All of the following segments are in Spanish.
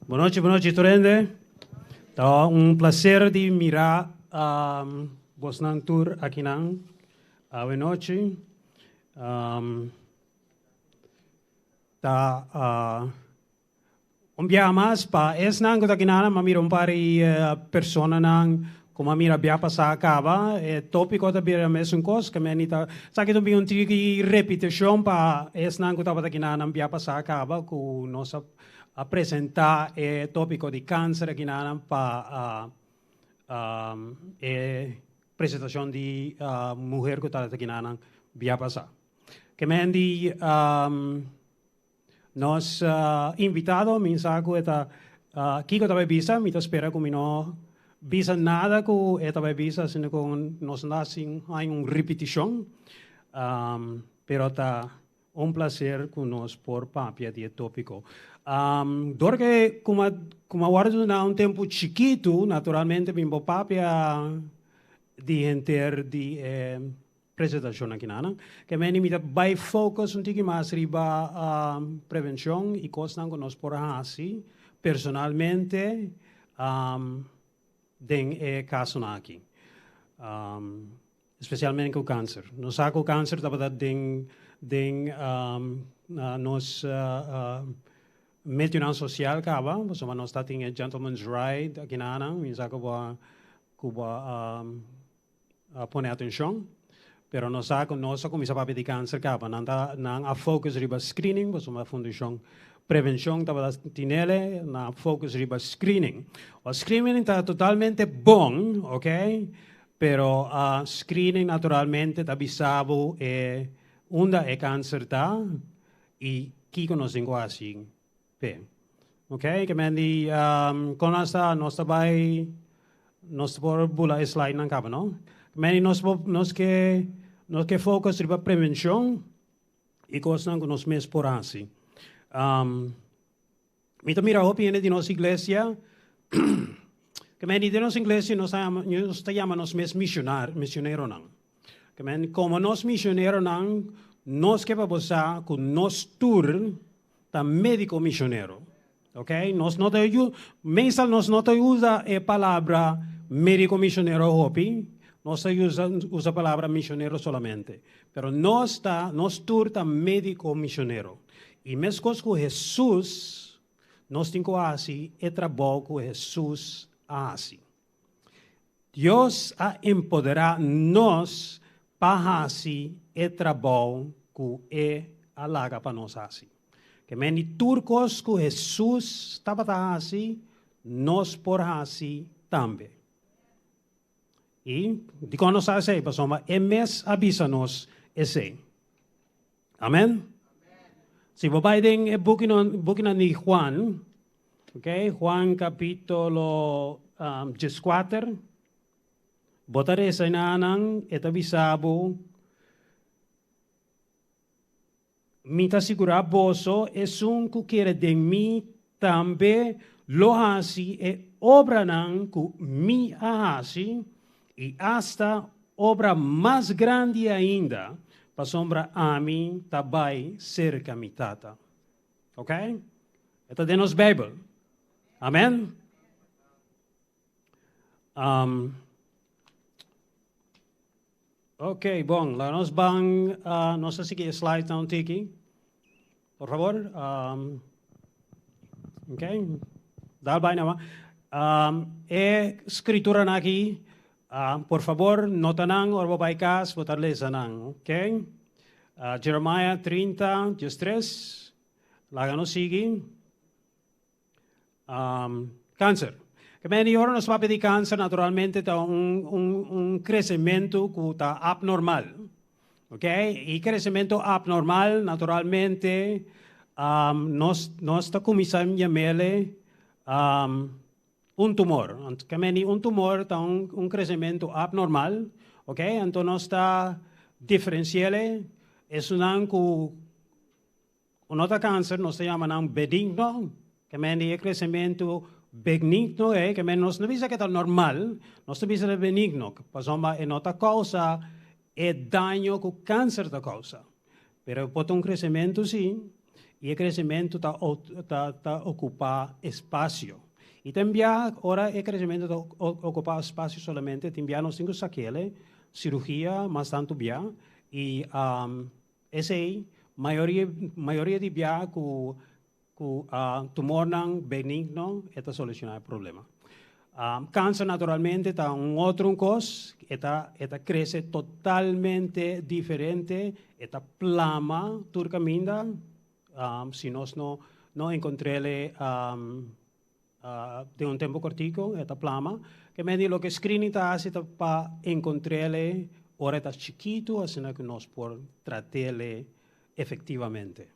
Boa noite, Torende. Tá um prazer de mirar vos nan tour aqui nan. Boa noite. Tá dia mais pa es nan ko aqui nan mamira pari persona nan como mira bia passa acaba tópico da bia mesmo cos que menita sabe que também tiki repetição pa es nan ko tava aqui nan bia passa acaba com nossa apresentar o tópico de câncer aqui na para apresentação de mulher que está aqui na via passar. Que me di nós invitado, me saco eta aqui que estava visa, me espera como não visa nada que estava visa, sino com nós nascem em uma repetição, pero tá prazer com nós por papia de tópico. Porque como agora é tempo chiquito, naturalmente, bimbo papia de enter de apresentação aqui na que me limita by focus pouco mais riba prevenção e coisas que nós por assim personalmente den caso aqui, especialmente com o câncer. Nós sabe o câncer está den nos metionan social kaba, so nós está tem gentleman's right aqui na ana, minha Cuba pone atenção, pero nós começa a de câncer kaba, não a focus riba screening, mas uma fundação prevenção tava tinele na focus riba screening. O screening está totalmente bom, ok? Pero screening naturalmente está bisabo onde é câncer tá e que conhecem assim bem, ok? Que mendi com nós vai nós por bula slide não cabe não? Mendi nós que focus sobre prevenção e coisas que nós mesmos por assim. Mita mira a opinião de nossa igreja que mendi de nossa igreja nós chamamos mesmos missionário não. Como nós missionários não, nós que vamos a com nós tour da médico missionário, ok? Nós não mensal nós não usa a palavra médico missionário hopi, nós usa a palavra missionário solamente, pero nós tour da médico missionário. E mesmo com Jesus, nós temos assim e trabalho com Jesus assim. Deus a empoderar nós para assim e trabalho que alaga para nós assim. Que meni turcos que Jesus estava assim, nós por assim também. E de quando nós assim, pessoal, mes avisa-nos esse. Amém? Se você vai em book de Juan, ok? Juan capítulo 14, botaré sa inanang etabisabo mita segura boso es un que de mí también lo hasi e obra nan ku mi hasi y hasta obra más grande ainda pa sombra a mí tabay cerca mi tata. Ok? Ito de nos Bible. Amen? Ok, bom, lá nós vamos, não sei se slide down tiki, por favor. Ok, dá bem não? Escritura aqui, por favor, nota não, ou vai cas, botar lesa não, ok? Jeremiah 30, 3, lá nós sigue. Câncer. Que ahora nos va a pedir cáncer naturalmente está un crecimiento que está abnormal, ¿ok? Y crecimiento abnormal naturalmente nos está comenzando a llamarle un tumor. Que un tumor está un crecimiento abnormal, ¿ok? Entonces no está diferenciable, es un otro cáncer, no se llama benigno, que el crecimiento benigno que menos no dice que está normal, no se dice benigno, pues en otra causa es daño que cáncer da causa. Pero por un crecimiento sí, y el crecimiento está ocupa espacio. Y también ahora el crecimiento ocupa espacio solamente, también nos tengo saquele, cirugía más tanto bien, y ese mayoría de bien que tumor benigno, está solucionar el problema. Cáncer naturalmente está un otro cosa, está crece totalmente diferente, está plama, turcaminda, si nos no encontré de un tiempo cortico, esta plama, que me di lo que screening está hace para encontrarle, ahora está chiquito, así que nos por tratarle efectivamente.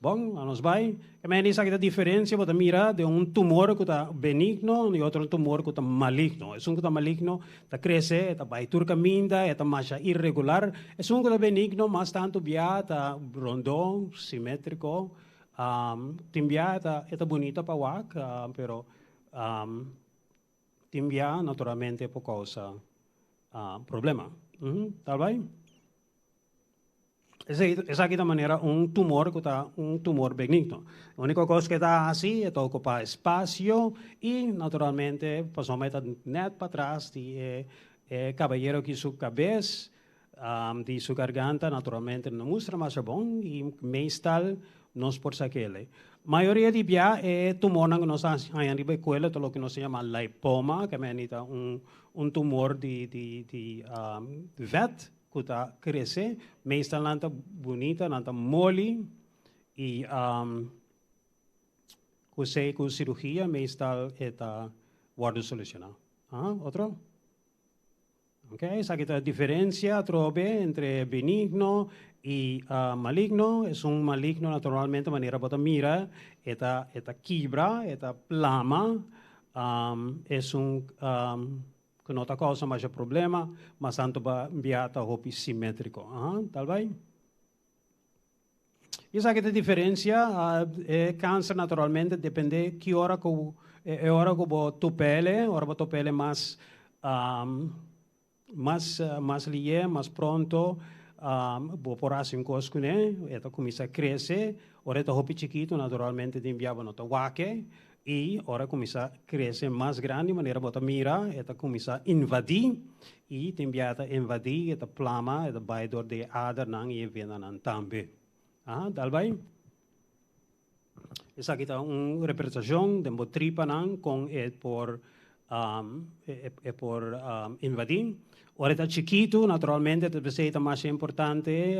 Bom, nos vai. Que me dice que la diferencia, porque mira, de un tumor que está benigno y otro tumor que está maligno. Es un que está maligno, está crece, está turcaminda, está más irregular. Es un que está benigno, más tanto via, está rondón, simétrico. Timbia está bonita para wak, pero timbia naturalmente por causa problema. Tal vez? Esa aquí de manera un tumor que está un tumor benigno. La única cosa que está así es ocupar espacio y naturalmente pasó net para atrás de caballero que su cabeza de su garganta naturalmente no muestra más bon y meestal nos por saquele. Mayoría de via tumor que nos hay en la escuela, todo lo que nos se llama lipoma, que me necesita un tumor de vet, que crece, meestal nanta bonita, nanta moli, y con cirugía, meestal está guardo solucionado. ¿Otro? Okay, esa aquí la diferencia trove entre benigno y maligno. Es un maligno naturalmente de manera para mirar, esta quibra, esta plama, es un que no causa más problema, mas tanto para enviar a hopi simétrico. Tal vez. Y esa que la diferencia, cáncer naturalmente depende de qué hora que tu pele, hora tu pele más lié, más pronto, por así un coscune, esto comienza a crecer, ahora está hopi chiquito, naturalmente te enviaba no te guaque, y ahora comienza a crecer más grande, de manera que mira, esto comienza a invadir, y te envía a invadir, esta plama, esta baidor de ader, y viene también. Tal vez. Esa aquí está una representación de tripa con por invadir. Ahora está chiquito, naturalmente, es más importante,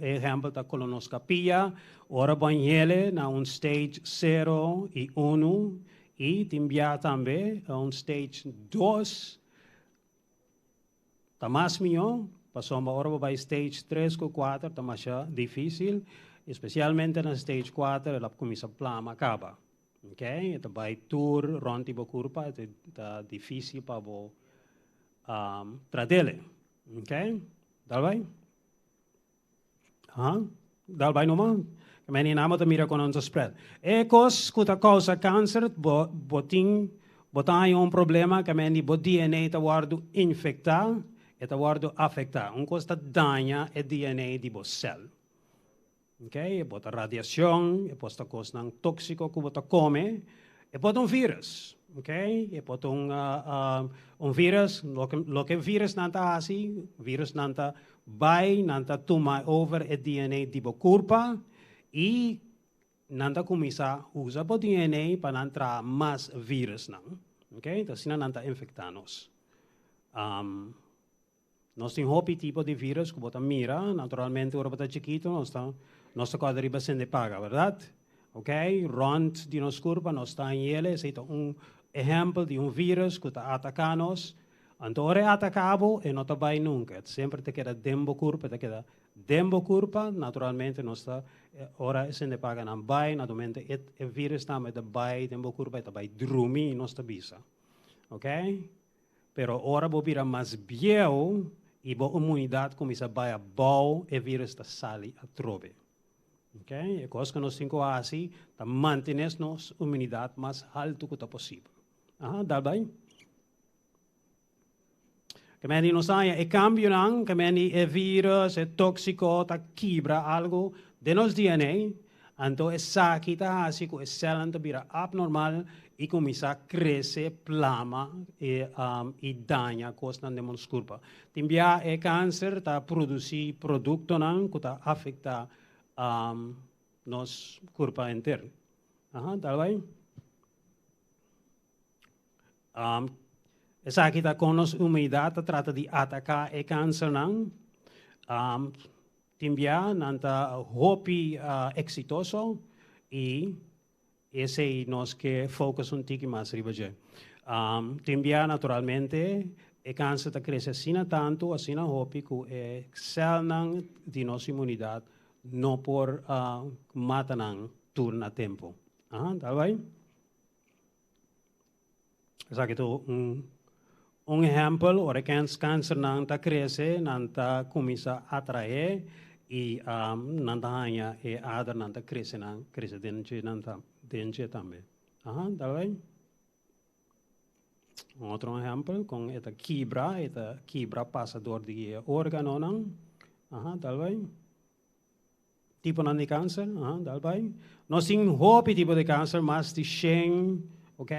ejemplo, la colonoscopia. Ahora bañele na un stage 0 y 1 y te envía también a un stage 2. Está más mío, pasamos ahora para stage 3 o 4, está más difícil, especialmente en stage 4, la comienza plama acaba. Okay? Está by tour, ronti bo curpa, está difícil para tratarle. Okay? Dal vai? Dal vai nomás? Kami namo ta mira con onze spread. Ekos kuta causa câncer, botin un problema kami ni bo DNA ta guardo infectar, eta guardo afectar. Un costa daña el DNA di bo cell. Okay? E bota radiação, e posta coisa tóxico que bota come, e bota virus. Okay? E bota virus, lo que virus nanta assim, virus nanta vai, nanta toma over el DNA di bo curpa, e nanta comienza usa bo DNA para entrar mais virus não. Okay? Então, assim nanta infectanos. Nós temos um tipo de vírus que bota mira, naturalmente, quando bota chiquito, nós está quase riba sem de paga, verdade? Ok? Rond de nos curva, nós está em ele, esse é exemplo de vírus que está atacando-nos. Então, ora é atacado e não está bem nunca. Sempre te queda dembo curva, naturalmente, nós está, ora sem de paga não vai, naturalmente, o vírus está de vai, dembo curva, está vai drumi e nós está bisa. Ok? Pero ora vou virar mais biel e a imunidade começa a bom e vírus está sali a trove. Okay? E coisa que nós temos assim, para manter nossa imunidade mais alta que possível. Dá bem? Que nós temos e cambio que é vírus, é tóxico, tá quebra algo de nosso DNA, Entonces, esa kita así que esa lanta vira abnormal y comienza a crecer, plama y daña cosas de nos culpa. Timbia el cáncer ta produce producto nan que ta afecta nos culpa entero. Tal vez. Esa kita con nos humedad trata de atacar el cáncer nan. Timbia nanta hopi exitoso y ese nos que focus un tiki más ribaje. Timbia naturalmente el cáncer te crece así tanto, así hopi que excelnan de nuestra inmunidad no por matanan turno a tiempo. Tal vez. Esa que tú un ejemplo, o el cáncer nanta crece, nanta comienza a atraer y nanta hanya e adar nanta crece dentro también. Tal vez. Otro ejemplo con esta quibra pasador de órgano nan. Tal vez. Tipo de cáncer, tal vez. No sin hopi tipo de cáncer, más de Shen, ok?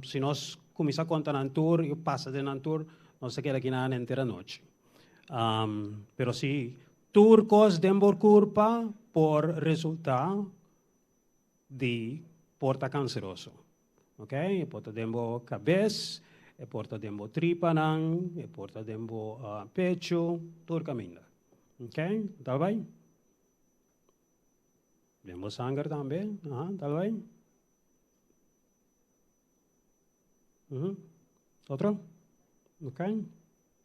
Si nos comienza a contar en tour y pasa de en tour, no se queda aquí nada entera noche. Pero si turcos den por culpa por resultado de porta canceroso. Ok? Porta dembo cabeza, porta dembo tripanan, porta dembo pecho, todo camina. Ok? Tal vez. Dembo sangre también, tal vez. Otro? Ok.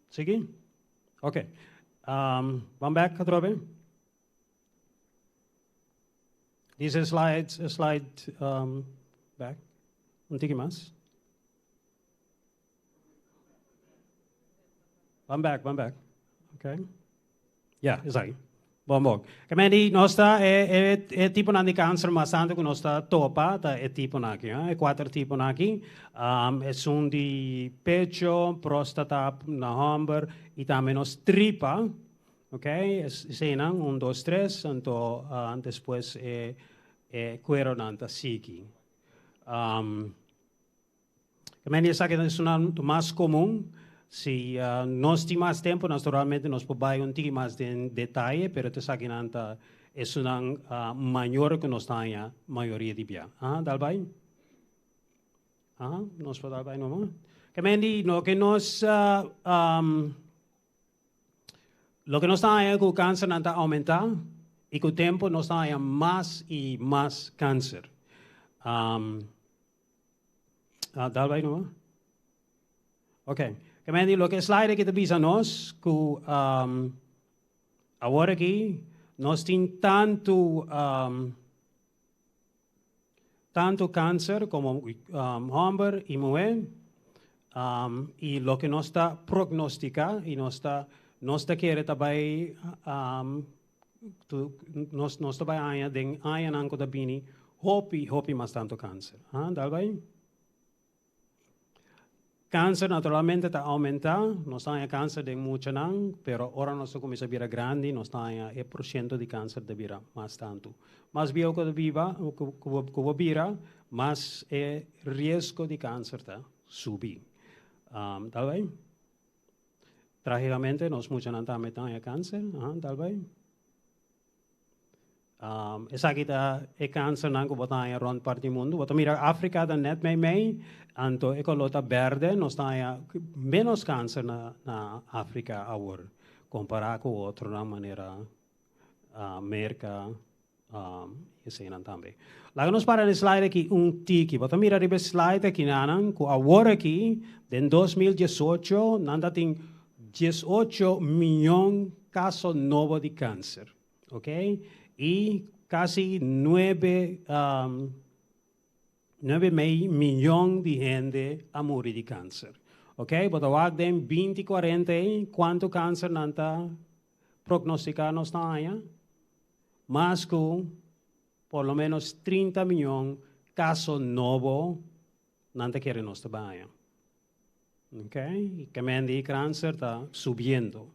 Sigue. Ok. Vamos back otra vez. Dice slide back. Un tiki más. Vamos back. Ok. Ya, es ahí. Vamos. Kami nosta tipo de cáncer más tanto que nosta topa ta tipo naki, cuatro tipos naki. Es un de pecho, próstata, na hombre y también nos tripa. Okay, senan 1, 2, 3, entonces después cuero nanta psiqui. Kami esa que es una más común. Si nos tiene más tiempo, naturalmente nos podemos un poco más de detalle, pero te saquinanta es una mayor que nos da mayoría de bien. ¿Dal bay? Nos puede dar bay nomás. Que lo que nos da es que el cáncer nanta aumenta y que el tiempo nos da más y más cáncer. ¿Dal bay nomás? Okay. Que lo que slide que te visa nos, que ahora aquí nos tiene tanto cáncer como hombre y mujer, y lo que nos está prognostica y nos está quiere también nos está vaya den ayan anco da bini hopi más tanto cáncer. ¿Dal bay? Cáncer naturalmente está aumentando, no está cáncer de mucho nan, pero ahora no se comienza a ver grande, no está el porcentaje de cáncer de vida más tanto. Más viejo que viva, que más el riesgo de cáncer está subir. Tal vez. Trágicamente, nos mucho nan también está cáncer, tal vez. Esa kita el cáncer nan ko botanya ron parte del mundo. Bota mira África da net may anto ecolota verde nos está menos cáncer na África ahora comparado con otro na manera América ese nan también. Laga nos para el slide aquí un tiki. Bota mira ribe slide aquí nanan ko ahora aquí en 2018 nanda ting 18 millones casos nuevos de cáncer. Okay? Y casi 9 millones de gente ha muerto de cáncer. ¿Ok? Pero ahora en 2040, ¿cuánto cáncer nanta prognosticado está allá? Más que por lo menos 30 millones casos nuevos nanta quieren nos trabajar. ¿Ok? Y que el cáncer está subiendo.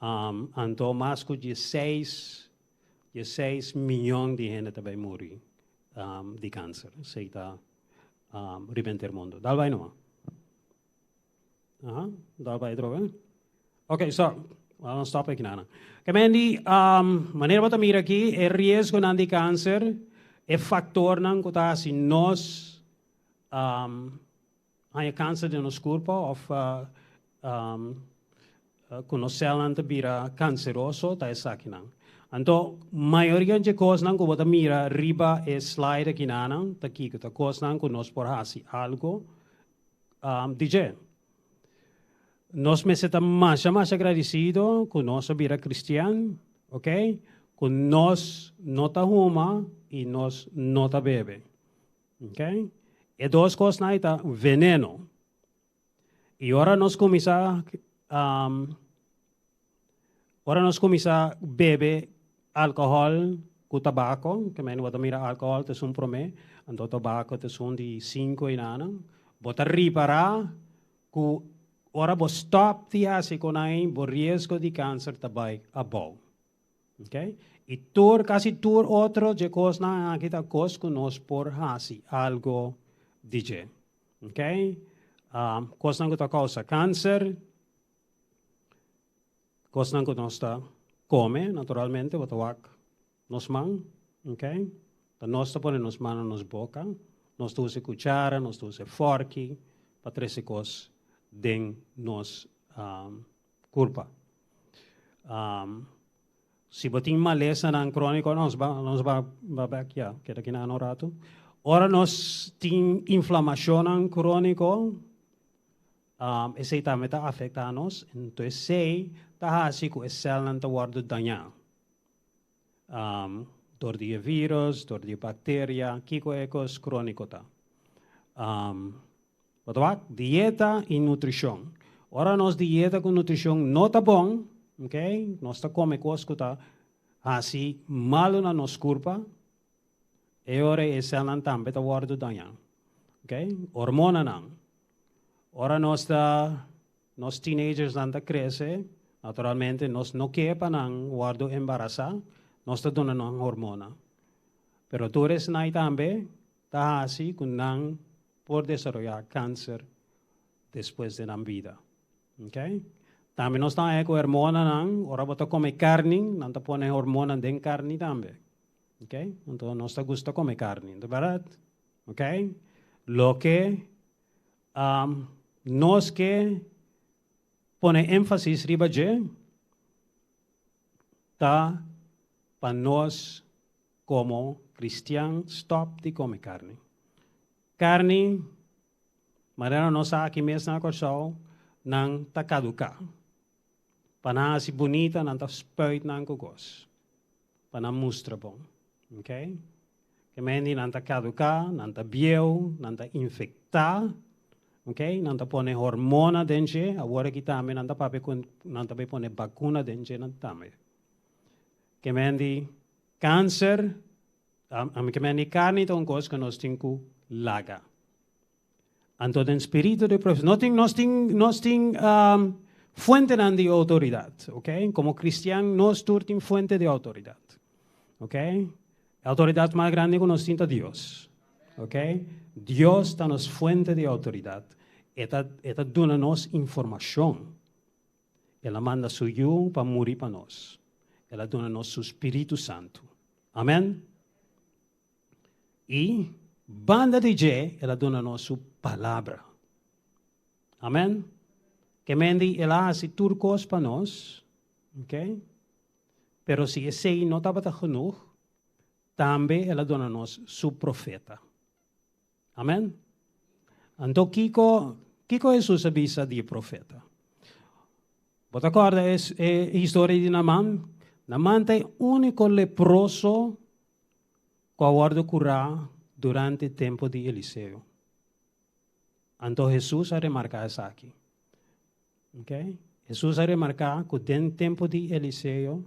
Entonces, más que 16 e 6 milhões de gente também morre de câncer. Se está rebentar o mundo. Dá vai não? Dá vai droga? Ok, so, vamos stop aqui nana. Kemendi, maneira bota mira aqui, é risco de câncer, é fator não que tá assim nós há câncer de nosso corpo ou quando a célula vira canceroso, tá essa aqui não. Então, maioria de coisas não que bota mira riba é slide aqui não, tá aqui que tá coisas não que nós por assim algo, DJ. Nós me estamos mais agradecidos com nós vira cristiano, ok? Com nós não tá ruma e nós não tá bebe, ok? E duas coisas não tá veneno. E agora nós começamos a beber álcool com tabaco, que menos bota mira álcool te sun prome, então tabaco te sun de 5 e nada, bota reparar que ora bo stop ti asi konain bo risco de câncer também abo. Okay? E quase tur outro de cos na kita cos que nós por hasi algo DJ. Okay? Cos na kita causa câncer, cos na kita nós come naturalmente botawak nos man, okay? Ta nós pone nos mano nos boca, nós usa cuchara, nós usa fork, para três cos den nos culpa. Se botin maleza na crônico, nós va aqui, que daqui na rato. Ora nós tem inflamação crônico, esse também está afetando nós, então sei tá assim que esse célula não tá guardo danhar. Dor de vírus, dor de bactéria, que coisas crônico tá. Dieta e nutrição. Ora, nós dieta com nutrição não está bom, ok? Nós está comendo coisas que está assim mal na nossa corpo. E ora, esse não também está guardado danhar, ok? Hormona não. Ora, nós teenagers não está crescendo, naturalmente nós não queremos não guardo embaraçar, nós está dando uma hormona. Pero tu eres não também está assim com não por desarrollar câncer depois de na vida. Okay? Também nós estamos com hormona, ora bota comer carne, não está pondo hormona dentro carne também. Okay? Então nós está gusta comer carne, de verdade? Okay? Lo que nós que pone énfasis riba de tá para nós como cristianos stop de comer carne. Carne, maneira nossa aqui mesmo na corção, não está caducar. Para não ser bonita, não está speut não cogos. Para não mostrar bom, ok? Que mendi não está caducar, não está biel, não está infectar, ok? Não está poner hormona dentro, agora que também não está poner vacuna dentro, não também. Que mendi câncer, que mendi carne, então coisa que nós temos que laga. Então, o espírito de profecia. Nós temos fuente de autoridade, ok? Como cristiano, nós temos fuente de autoridade, ok? A autoridade mais grande que nós temos é Deus, ok? Deus está nos fuente de autoridade. Ele dá-nos informação. Ele manda seu Filho para morrer para nós. Ele dá-nos seu Espírito Santo. Amém? E banda de J, ela dá-nos sua palavra. Amém? Que mendi ela hace turcos para nós, ok? Pero se esse não estava genoeg, também ela dá-nos seu profeta. Amém? Então, Kiko Jesus avisa de profeta. Você acorda a história de Naamán? Naamán é o único leproso que aguardou curar durante o tempo de Eliseu. Então, Jesus a remarcar isso aqui. Okay? Jesus a remarcar que dentro do tempo de Eliseu,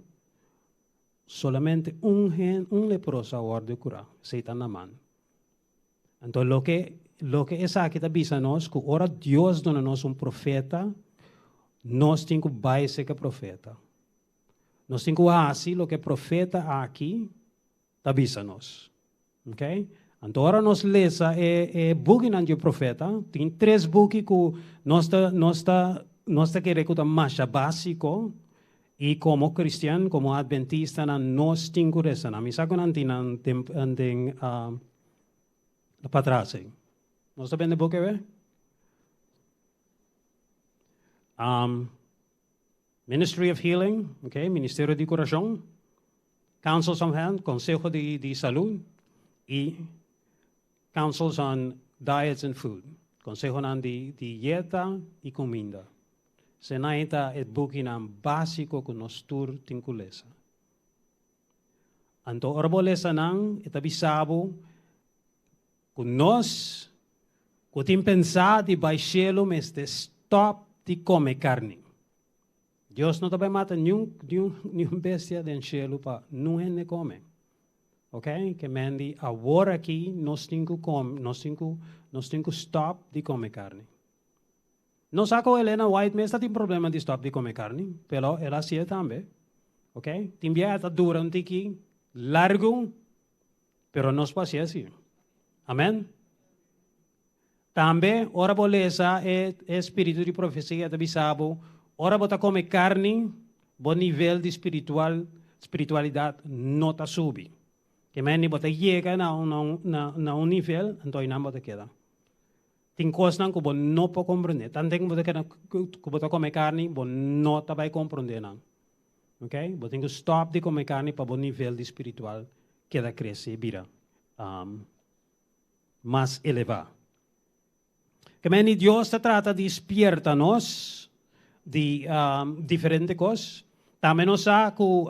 solamente um leproso aguardou curar. Seitan Naamán. Então, lo que essa aqui está avisando-nos, que ora Deus dá-nos profeta, nós temos que ser profeta. Nós temos que fazer o que o profeta aqui avisa-nos. Ok? Então, agora nós lemos book do profeta. Tem 3 books que nós queremos que mais básico. E como cristiano, como adventista, nós temos que rezar. Mas isso não tem para trás. Nós estamos vendo o book, Ministry of Healing, okay? Ministerio de Coração, Councils on Health, Consejo de Salú, e Councils on Diets and Food, Consejo de Dieta e Comida. Senaita é booking básico que nós tur tinkulesa. Então, orbolesa nang itabisabo que nós que tem pensado de baixelo mas de stop de comer carne. Deus não vai matar nenhum bestia do cielo para não ele come. Ok? Que mendi agora aqui nós temos que stop de comer carne. Não sabe que Helena White mesmo tem problema de stop de comer carne, pero ela sim também. Ok? Tem viagem durante aqui largo, pero nós passamos assim. Amém? Também, ora boleza é espírito de profecia de bisabo. Ora bota comer carne, bom nível de espiritualidade não está subi. Que menos bota chega na nível, então não bota queda. Tem coisas que você não pode compreender. Tanto que você comer carne, você não vai compreender. Não. Ok? Você tem que stop de comer carne para o nível de espiritual que cresce e vira mais elevado. Que menos Deus trata de despertar-nos de diferentes coisas. Também nós sabemos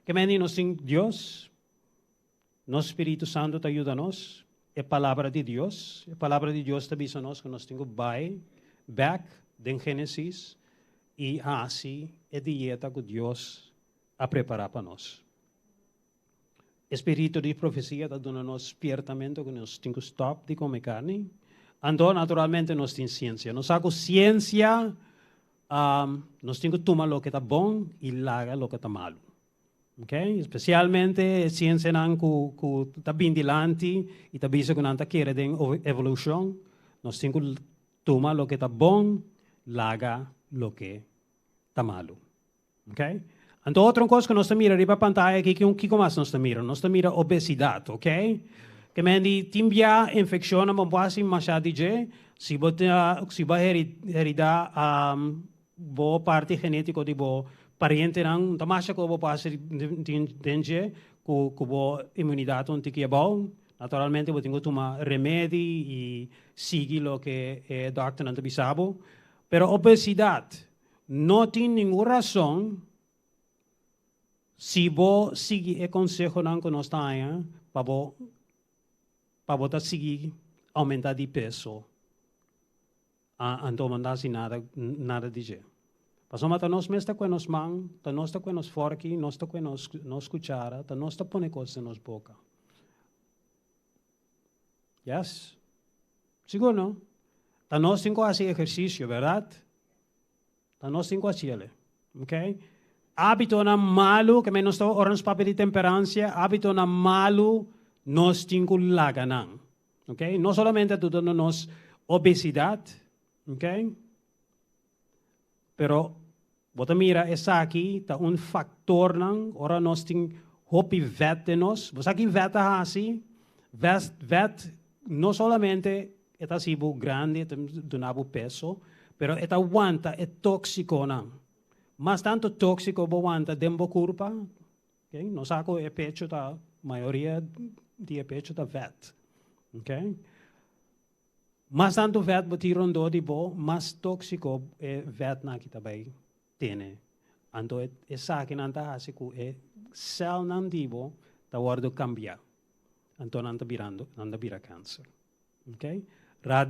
que menos nós temos Deus, nosso Espírito Santo te ajuda-nos. É a palavra de Deus. A palavra de Deus te avisa-nos que nós temos que back em Gênesis e assim é a dieta que Deus a preparar para nós. Espírito de profecia está dando-nos despertamento que nós temos que stop de comer carne. Então, naturalmente, nós temos ciência. Nós sabemos ciência, nós temos que tomar o que está bom e largar o que está malo. Okay? Especialmente ciência que está bem dilante e está visto que não está querendo evolução. Nós temos que tomar o que está bom, largar o que está malo. Okay? Então, outra coisa que nós estamos mirando para a pantalla aqui, que mais nós estamos mirando? Nós estamos mirando obesidade, ok? Que mendi timbia infecção, não pode mais dizer, se vai heredar boa parte genética de boa pariente não, tamasha que boa parte de que boa imunidade não tem bom. Naturalmente, você tem que tomar remédio e seguir o que o doctor não te sabe. Pero obesidade não tem nenhuma razão se você seguir o conselho que nós temos para você seguir aumentar de peso. Então, não dá nada a dizer. Passamos a nós mesmo com nos mãos, a nós com nos forques, a nós com nos cuchara, a nós põe coisas na boca. Yes? Seguro, não? A nós temos que fazer exercício, verdade? A nós temos que fazer, ok? Hábito na malo, que nós estamos orando papel de temperança, hábito na malo, nós temos que largar, ok? Não somente tudo nos obesidade, ok? Pero, bota mira, essa aqui está factor, ora nós temos hopi vet de nós. Você aqui vet assim, vet não somente é sibo grande, donavo peso, pero é aguanta, é tóxico, Mas tanto tóxico aguanta dentro da curva, ok? Nós saco é pecho da maioria de pecho da vet, ok? Mas tanto vet botiron do de bo, mas tóxico é vet na que também tem. Então é saque não tá assim que é cell não dibo tá guardo cambiar. Então não tá vira câncer, ok?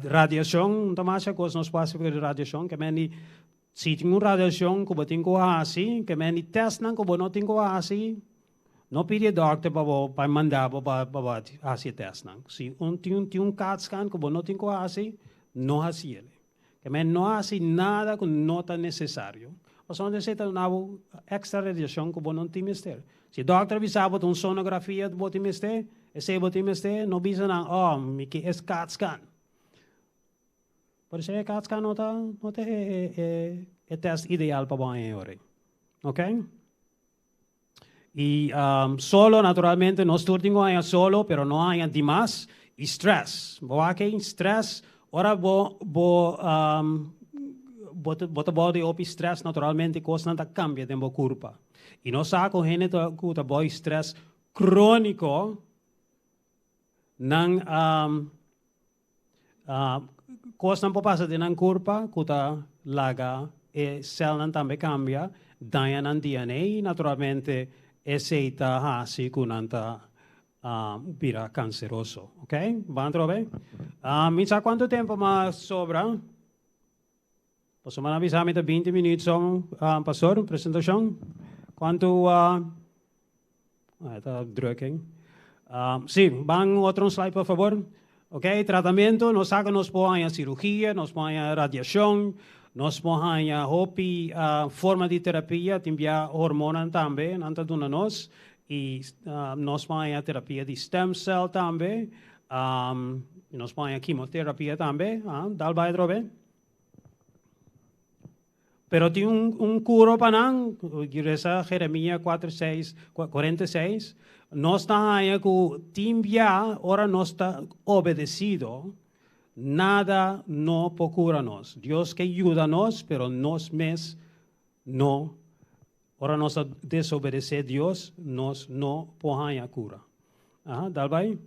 Radiação, não tá mais coisa nós passa por radiação que meni se tem radiação que botin ko assim, que meni test não que não tem ko assim. Não pede doctor para mandar para assim teste não. Se tem CAT scan que não tem que assim, não assim ele. Que men não assim nada que não está necessário. Pasal desse ta nabo extra radiação que não tem mister. Se doctor bisabo um sonografia do bote mister, esse bote mister não bisa na me que es CAT scan. Por isso CAT scan nota é teste ideal para banho ore. Ok? E solo naturalmente nós turtingo aí solo, pero não há demais stress. Boa que stress, ora bota body op stress naturalmente costa não cambia de curva. E nós saco gente que tá boy stress crônico não costa não passa de nan curva que tá laga e cell não também cambia, daña nan DNA naturalmente aceita hasi que não tá vira canceroso, ok? Van trobe? Misa quanto tempo mais sobra? Posso me avisar 20 minutos, pastor, apresentação? Quanto está druk, sim, van outro slide, por favor. Ok, tratamento, nós podemos cirurgia, nós podemos radiação, nós podemos forma de terapia, timbia hormona também, nanta duna nós, e nós podemos terapia de stem cell também, nós podemos quimioterapia também, dal vai drobe. Pero tem curo para não, igreja Jeremias 46, nós está aí que timbia, ora nós está obedecido, nada não procura nós. Deus que ajuda nós, pero nós mesmos não. Ora nós desobedecer Deus, nós não podemos cura. Dal vai?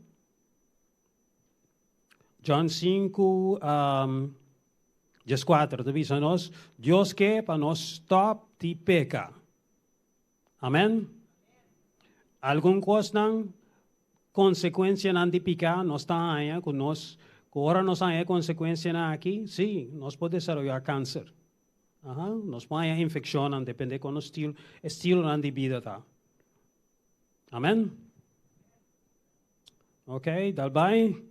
John 5, 4, avisa nós, Deus quer para nós stop de pecar. Amém? Algum coisa não, consequência não de pecar, nós está aí com nós, agora nós aí consequência aqui, sim, nós podemos desarrollar câncer. Nós podemos infecção, depende com o estilo de vida tá. Amém? Ok, dal bem.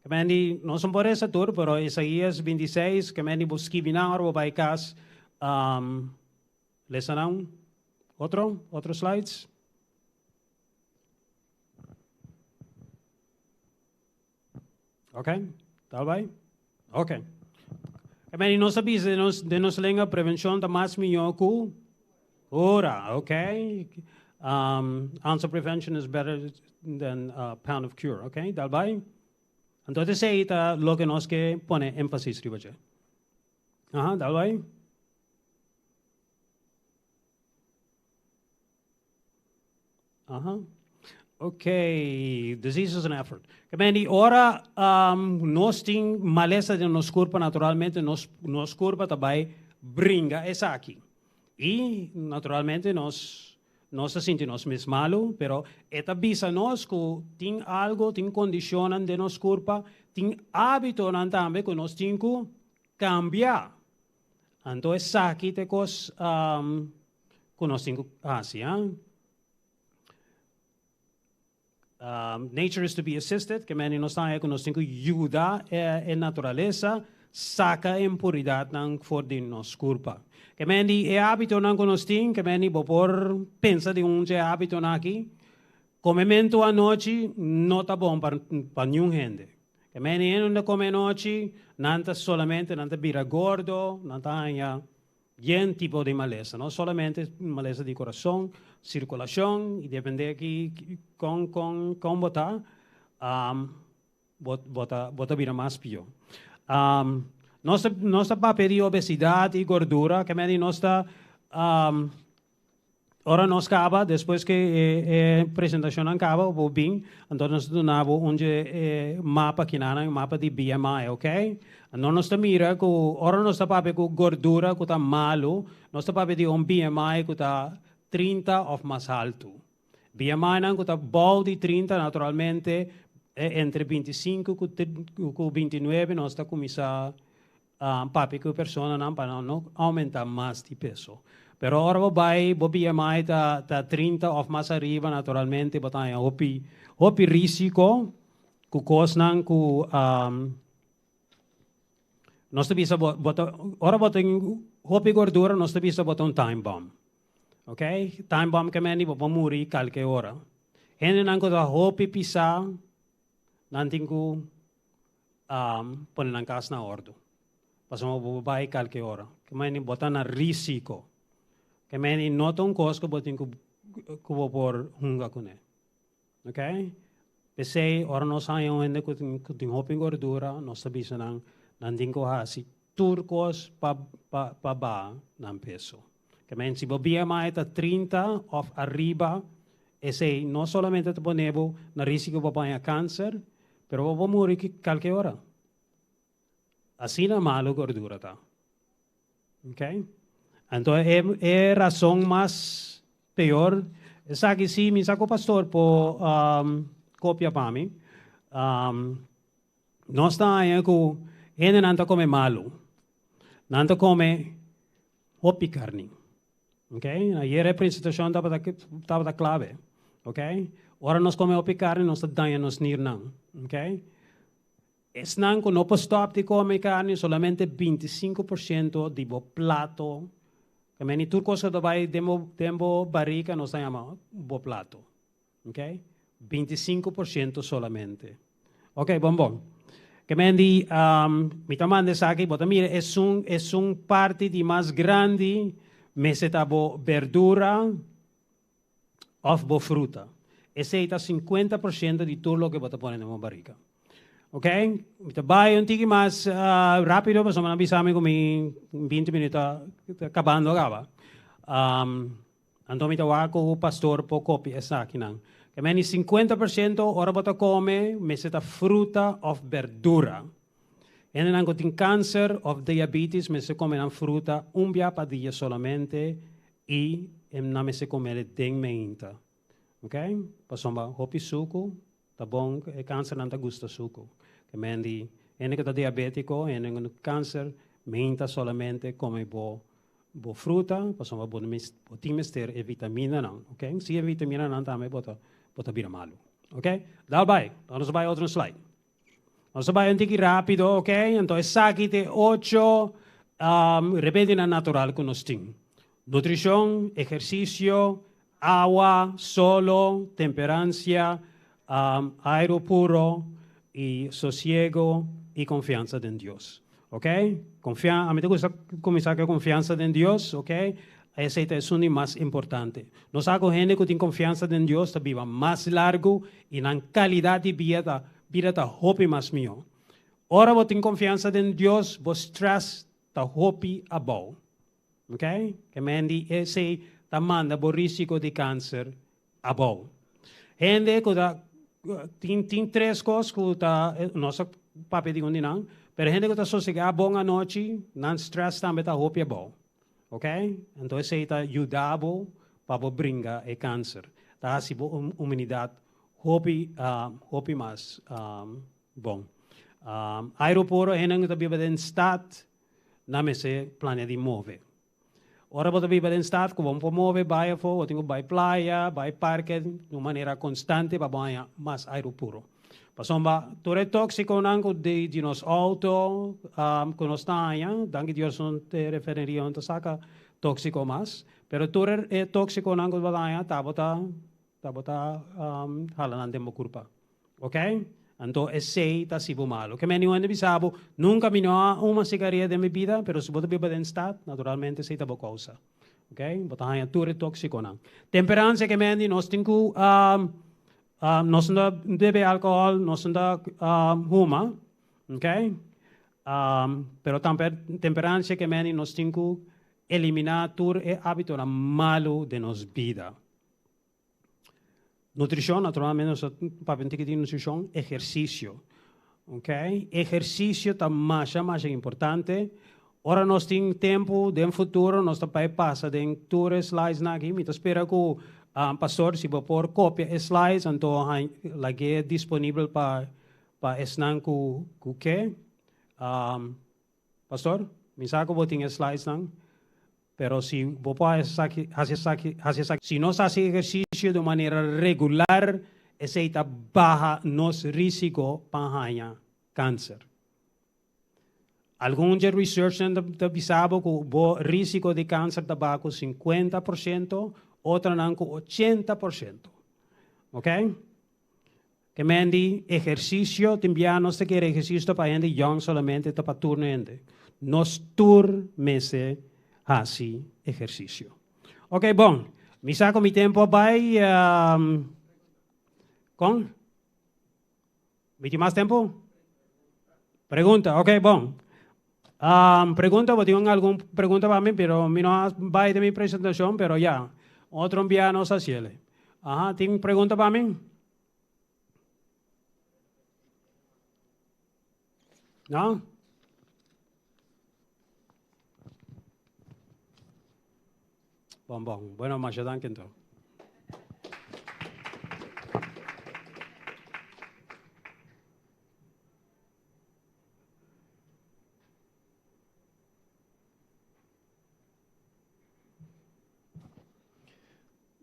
Kemudian não são por essa tour, pero Isaías 26, kemudian busque binar o by cas, lesanão, outro slides. Ok, tal bem? Ok. Kemudian nós sabemos de nos lenga prevenção da mais melhor que cura, ok? Answer prevention is better than a pound of cure, ok? Tal bem? Entonces, esta lo que nos que pone énfasis riba je. Dal vai? Ok, disease is an effort. Kemudian ora nós tem maleza de nos corpo naturalmente nos corpo também brinca essa aqui. E naturalmente nós sentimos mesmo malo, pero esta visa nós que tem algo, tem condição de nos corpo, tem hábito também que nós temos que cambiar. Então, essa aqui é coisa que nós temos que fazer. Nature is to be assisted, que nós temos que ajudar a natureza, saca a impuridade fora de nosso corpo. Que é hábito não conhecem, que por pensa de hábito aqui, comimento à noite não está bom para nenhum gente. Que não come à noite, não está solamente, não está vira gordo, não está bien tipo de maleza, não solamente maleza de coração, circulação, e depende aqui com botar, bota vira mais pior. Nossa papel de obesidade e gordura, que nossa ora nós acaba, depois que a apresentação acaba, o bem, então nós donamos mapa que mapa de BMI, ok? Então nós mira que ora nossa papel com gordura que está malo, nossa papel de BMI que está 30 ou mais alto. BMI não que está bom de 30, naturalmente, entre 25 e 29, nós está começando papi que a pessoa não aumenta mais de peso. Pero ora o BMI tá 30 ou mais arriba, naturalmente, botai hopi risiko, ku kosnang ku nós te bisa bota, ora bota hopi gordura, nós te bisa bota time bomb. Ok? Time bomb que meni bo muri qualquer hora. Hene nanko da hopi pisa, nantingku ponen ang kas na ordo. Pasamo bubai qualquer hora. Que meni bota na risiko. Que meni notong kos ko botin kubo por hunga kune. Ok? Pesei ora nós saímos ainda com hopi gordura, nós te bisa nantingku hasi turcos pa ba ng peso. Que men si BMI está 30 of arriba, ese no solamente te ponemos na risco para cáncer, pero vamos morir qualquer hora. Así na malo gordura tá. Okay? Então é razão mais pior. Essa aqui sim, me sacou pastor por copia para mim. Nós está aí com ele não come malo, não come hopi carne. Okay? Ayer a apresentação estava da clave. Okay? Ora nós comemos carne, nós estamos nirnang. Okay? Es não que não pode stop de comer carne, solamente 25% de bo plato. Que meni turcos que vai tempo barriga, nós chamamos bo plato. Okay? 25% solamente. Okay, bom. Que meni, mi tamande saki, bota mire, es un parte de más grande. Meseta bo verdura of bo fruta. Ese é 50% de tudo que você põe na barriga. Ok? Então, vai um tiki mais rápido, mas vamos avisar-me com 20 minutos acabando agora. Então, me tawa com o pastor por copia essa aqui não. Que meni 50% ora você come meseta fruta of verdura. En dan tem câncer ou diabetes, mas se come fruta dia para dia solamente e não se come den meinta. Ok? Passamos hopi suco, tá bom? E câncer não tá gusta suco. Que mendi, que tá diabético, tem câncer, meinta solamente come bo fruta, passamos bo timester e vitamina não. Ok? Se a vitamina não também bota vira malo. Ok? Dá vai. Vamos vai outro slide. Vamos a ver un tiki rápido, ¿ok? Entonces, aquí de 8 repetidas natural que nos tienen. Nutrición, ejercicio, agua, solo, temperancia, aire puro y sosiego y confianza en Dios. ¿Ok? A mí me gusta comenzar con confianza en Dios, ¿ok? Ese es uno más importante. Nos hago gente que tiene confianza en Dios, viva más largo y en calidad de vida. Vida ta hopi mas mio. Ora vos ten confianza en Dios, vos trust ta hopi abau. Okay? Que mendi ese ta manda bo risiko de cáncer abau. Gente que tin tres cosas que ta nossa papi digo ninang, pero gente que ta sosega bom a noite, nan stress tambe ta hopi abau. Okay? Então esse ta ayudabo para brincar e cáncer. Ta si bo humanidade hopi mas bom. Aeroporto é não tabi baden stat na mese plano de mover. Ora bota baden stat que vamos mover vai fo, ou tenho vai praia, vai parque de maneira constante para banhar mais aeroporto. Passamos torre tóxico nango de nos auto que nos taia, danke Dios não te referiria onde saca tóxico mas, pero torre tóxico nango badaya tabota halanan demo culpa. Ok? Então, esse está sibo malo. Que menino ande bisabo, nunca minha uma cigarette de minha vida, pero se bota beba den stat, naturalmente se tabo causa. Ok? Bota hanya ture tóxico não. Temperança que mendi nós tinku nós não bebe álcool, nós não huma. Ok? Pero temperança que mendi nós tinku eliminar tur e hábito na malo de nos vida. Nutrição, naturalmente, para de nutrição, exercício. Okay? Exercício está mais importante. Ora, nós temos tempo, no futuro, nós também passa de tour slides aqui. Me espera que o pastor, se for por cópia slides, então, é disponível para esnan com o que? Pastor, me sabe que eu tenho slides não? Pero si vos si no hace ejercicio de manera regular, ese baja nos risco para cáncer. Algum de research da bisabo que o risco de câncer tabaco 50%, outra não com 80%. Ok? Que mendi exercício, também não se quer exercício para gente young solamente para turno gente. Nos turmese assim exercício. Ok, bom. Me saco mi tempo vai com? Me tem mais tempo? Pergunta, ok, bom. Pergunta, vou ter alguma pergunta para mim, pero me não vai de minha apresentação, pero já. Outro enviar nos cielo. Tem pergunta para mim? Não? Bom. Bueno, mas já danke então.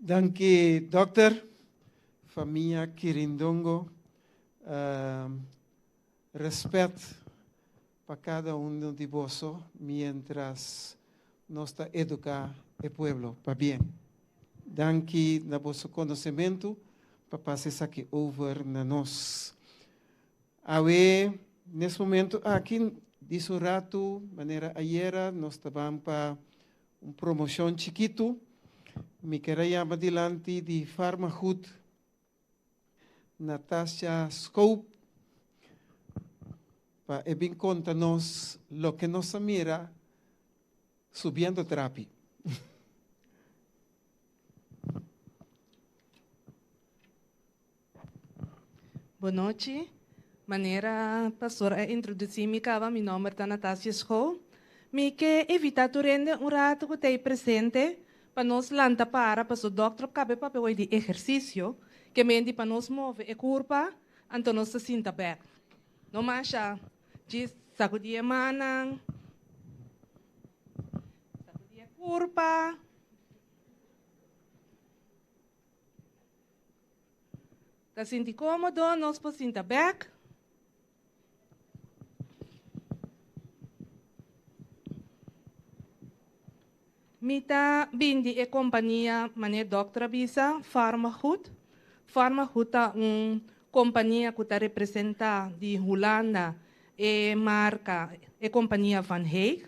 Danke, Dokter, família Quirindongo, respeito para cada de vós, mientras nós educar o povo para bem. Danke na vosso conhecimento para passar aqui over na nós. Nesse momento, aqui, disse um rato, maneira ayer, nós estávamos para uma promoção chiquito. Me queria adiante de Farmahood, Natasha Scope, para bem contar-nos o que nos mira subindo terapia. Boa noite. Maneira, pastora, introduzir-me, meu nome é Natasha Scope. Me que evitar durante rato que estou presente, para nós lança para o doutor cabe para de exercício que mendi para nós mover a curva então nós se sinta bem não mais diz sacudir a mão sacudir a curva tá sentindo cômodo nós se sinta bem. Mita bindi e companhia mané Dr. Bisa Farmahood. Farmahood é companhia que representa de Holanda e marca e companhia Van Heek.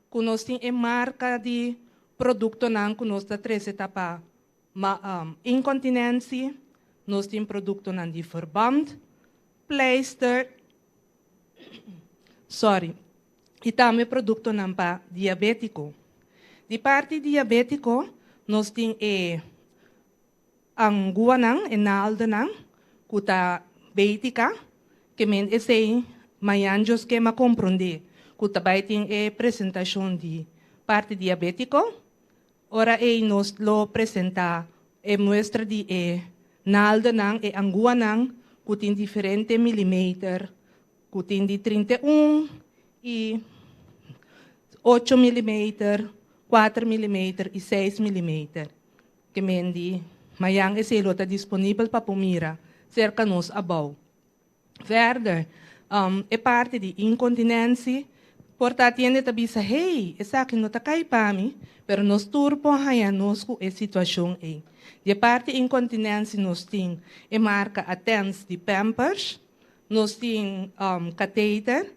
Que nós tem e marca de produto não que nós treze tapa incontinência, nós tem produto não de verband, pleister, e também produto não para diabético. De parte diabético, nós temos ang guanang e naldanang kuta bética, que men esse mayanjos que ma compreender, kuta baiting apresentação de parte diabético, ora nos lo presenta muestra de naldanang e ang guanang kutin diferente milímetro, kutin de 31 e 8 milímetros, 4 mm e 6 mm. Que mendi, mayang eselo está disponível para pomira, cerca nos abaw. Verder, é parte de incontinência, portanto, tiene tabi sa, hey, essa aqui não está cai para mim, pero nos turpo haya nos com a situação aí. De parte de incontinência, nós temos a marca Attens de Pampers, nós temos catéter,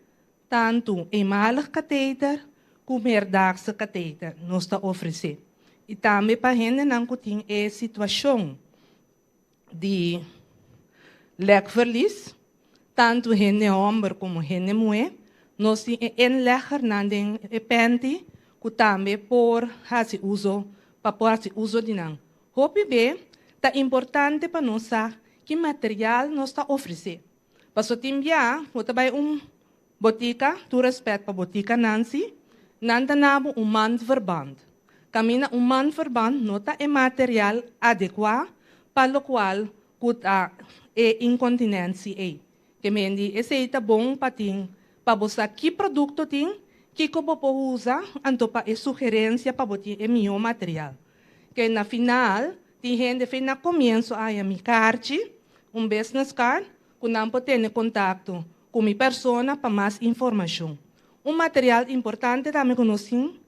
tanto a malig catéter, como herdaagse catéter nos está oferecer. E também para gente não tem a situação de lekverlies, tanto gente homem como gente mulher, nós temos enlegger nandem e pente, que também por fazer uso, para fazer uso de não. Hope bem, tá importante para nós que material nos está oferecer. Para so timbia, vou trabalhar botica, tu respeito para botica Nancy, nanda nabo manverband. Camina manverband nota é material adequado para o qual kuta é incontinência é. Que mendi esse é bom para ting, para você que produto ting, que como pode usar, anto para é sugerência para botar é meu material. Que na final, tem gente que na começo a minha carte, business card, que não pode ter contato com minha persona para mais informação. material importante também conhecem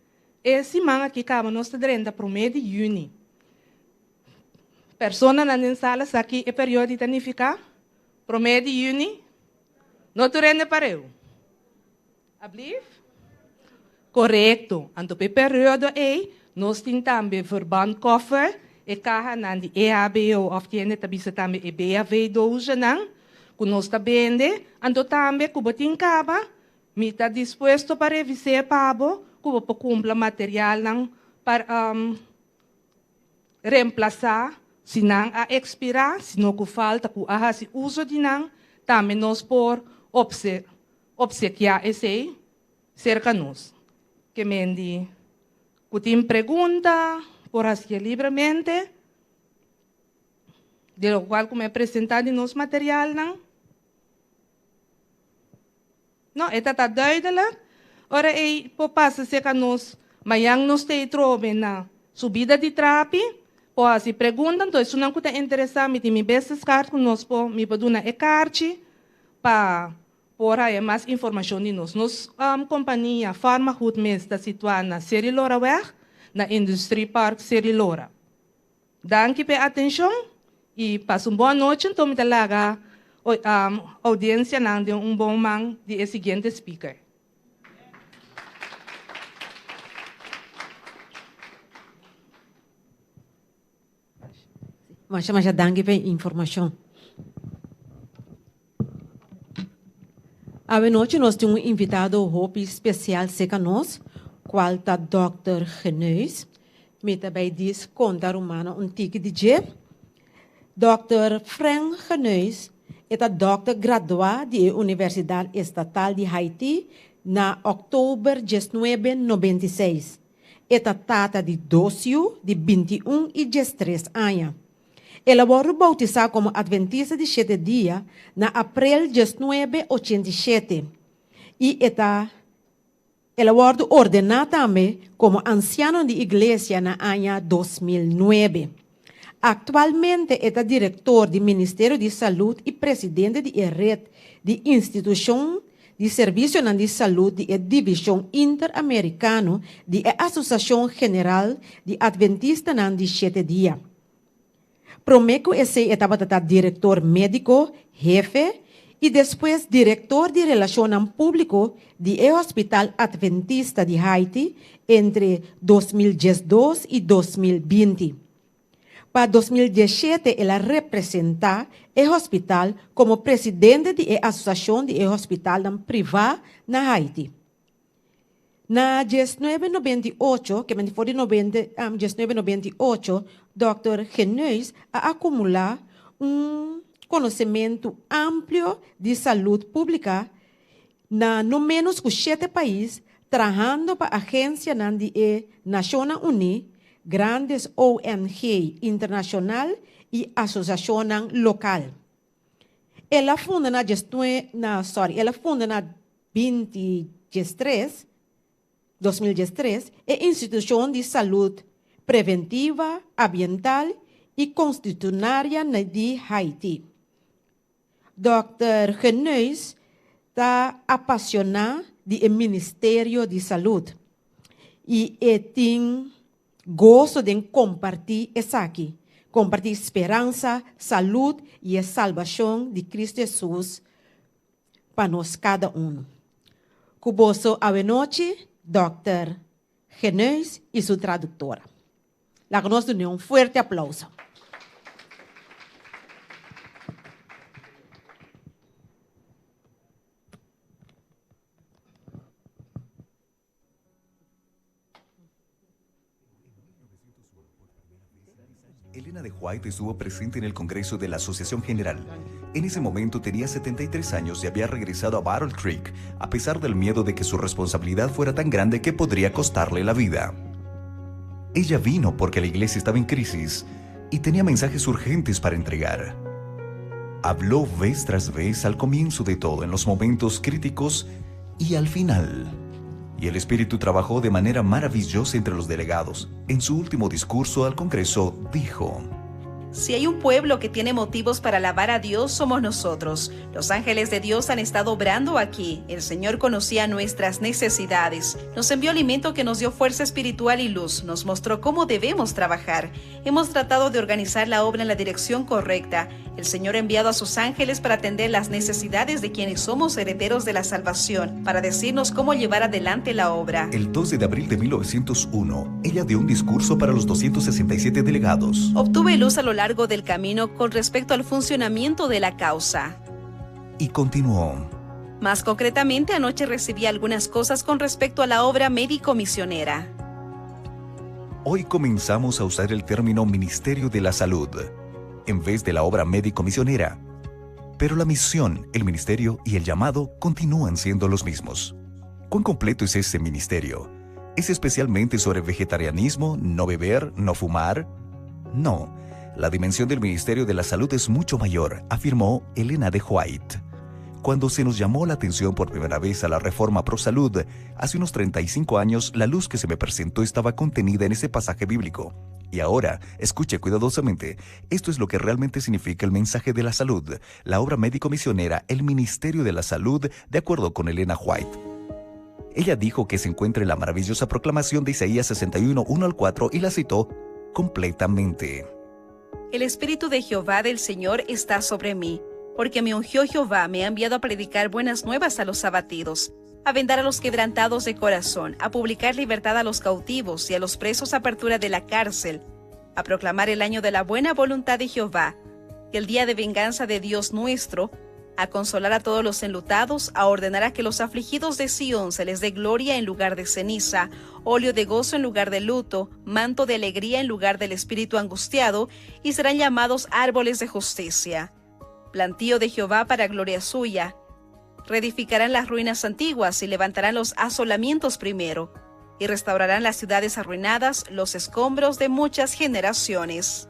é semana que acaba nós teremos para o mês de junho. Persona na sala aqui é período de tanificar para o mês de junho. Não teremos para eu. Ablief? Correto. Então, o período é nós temos também verband koffer e carro na EHBO of tiene tabisa também e BAV doja não. Que nós está vende. Então, também que botin caba me está disposto para revisar pabo que vou cumprir material não para reemplazar se não a expirar, se não que falta que a se uso de não, também nós por obsequiar esse cerca nós. Que mendi, que tem pergunta, por assim livremente, de lo qual como é apresentado nos material não. Não, está duidelijk. Ora, po passa se que nós, mayang nos te trobe na subida de trapi, po assim perguntam, então isso não que está interessado, me tem me bestas cartas que nós po me poduna e carte para por aí mais informação de nós. Nos companhia Farmahood mes está situada na Serilora Weg, na Industry Park Serilora. Danke pela atenção e passe uma boa noite, então me talaga audiência não de bom man de seguinte speaker. Mas já danke pela informação. A noite nós temos invitado hope especial seca nós, qual está Dr. Geneus. Me também diz contar humana tique de Dr. Frank Geneus é Dr. graduado da Universidade Estatal de Haiti na outubro de 1996. É tata de 12, de 21 e 13 anos. Ela foi bautizada como Adventista de 7 dias na abril de 1987 e ela foi ordenada também como anciana de igreja na ano 2009. Atualmente é diretor do Ministério de Saúde e presidente da rede de instituição de serviço de saúde da Divisão Interamericana da Associação General de Adventistas de 7 dias. Prometo esse estava diretor médico, jefe, e depois diretor de relacionamento público do Hospital Adventista de Haiti entre 2012 e 2020. Para 2017, ela representa o hospital como presidente da Associação de Hospital Privado na Haiti. Na 1998, que foi de 1998, Dr. Geneus a acumular conhecimento amplo de saúde pública na no menos 7 países, trabalhando para a agência das Nações Unidas, grandes ONG internacional e associação local. Ela funda na 2013 a Instituição de Saúde Preventiva, Ambiental e Constitucionária de Haiti. Dr. Geneus está apaixonado do Ministério de Saúde e tem gosto de compartilhar isso aqui. Compartilhar esperança, saúde e a salvação de Cristo Jesus para nós cada um. Cuboso a noite, Dr. Geneus e sua tradutora. La conosco un fuerte aplauso. Elena de White estuvo presente en el Congreso de la Asociación General. En ese momento tenía 73 años y había regresado a Battle Creek, a pesar del miedo de que su responsabilidad fuera tan grande que podría costarle la vida. Ella vino porque la iglesia estaba en crisis y tenía mensajes urgentes para entregar. Habló vez tras vez al comienzo de todo, en los momentos críticos y al final. Y el Espíritu trabajó de manera maravillosa entre los delegados. En su último discurso al Congreso dijo: Si hay un pueblo que tiene motivos para alabar a Dios, somos nosotros. Los ángeles de Dios han estado obrando aquí. El Señor conocía nuestras necesidades. Nos envió alimento que nos dio fuerza espiritual y luz. Nos mostró cómo debemos trabajar. Hemos tratado de organizar la obra en la dirección correcta. El Señor ha enviado a sus ángeles para atender las necesidades de quienes somos herederos de la salvación, para decirnos cómo llevar adelante la obra. El 12 de abril de 1901, ella dio un discurso para los 267 delegados. Obtuve luz a lo largo del camino con respecto al funcionamiento de la causa. Y continuó. Más concretamente, anoche recibí algunas cosas con respecto a la obra médico-misionera. Hoy comenzamos a usar el término Ministerio de la Salud, en vez de la obra médico-misionera. Pero la misión, el ministerio y el llamado continúan siendo los mismos. ¿Cuán completo es ese ministerio? ¿Es especialmente sobre vegetarianismo, no beber, no fumar? No, la dimensión del Ministerio de la Salud es mucho mayor, afirmó Elena de White. Cuando se nos llamó la atención por primera vez a la reforma pro salud, hace unos 35 años, la luz que se me presentó estaba contenida en ese pasaje bíblico. Y ahora, escuche cuidadosamente, esto es lo que realmente significa el mensaje de la salud, la obra médico-misionera, el Ministerio de la Salud, de acuerdo con Elena White. Ella dijo que se encuentra en la maravillosa proclamación de Isaías 61, 1 al 4 y la citó completamente. El Espíritu de Jehová del Señor está sobre mí, porque me ungió Jehová, me ha enviado a predicar buenas nuevas a los abatidos, a vendar a los quebrantados de corazón, a publicar libertad a los cautivos y a los presos apertura de la cárcel, a proclamar el año de la buena voluntad de Jehová, y el día de venganza de Dios nuestro, a consolar a todos los enlutados, a ordenar a que los afligidos de Sión se les dé gloria en lugar de ceniza, óleo de gozo en lugar de luto, manto de alegría en lugar del espíritu angustiado, y serán llamados árboles de justicia. Plantío de Jehová para gloria suya. Reedificarán las ruinas antiguas y levantarán los asolamientos primero, y restaurarán las ciudades arruinadas, los escombros de muchas generaciones.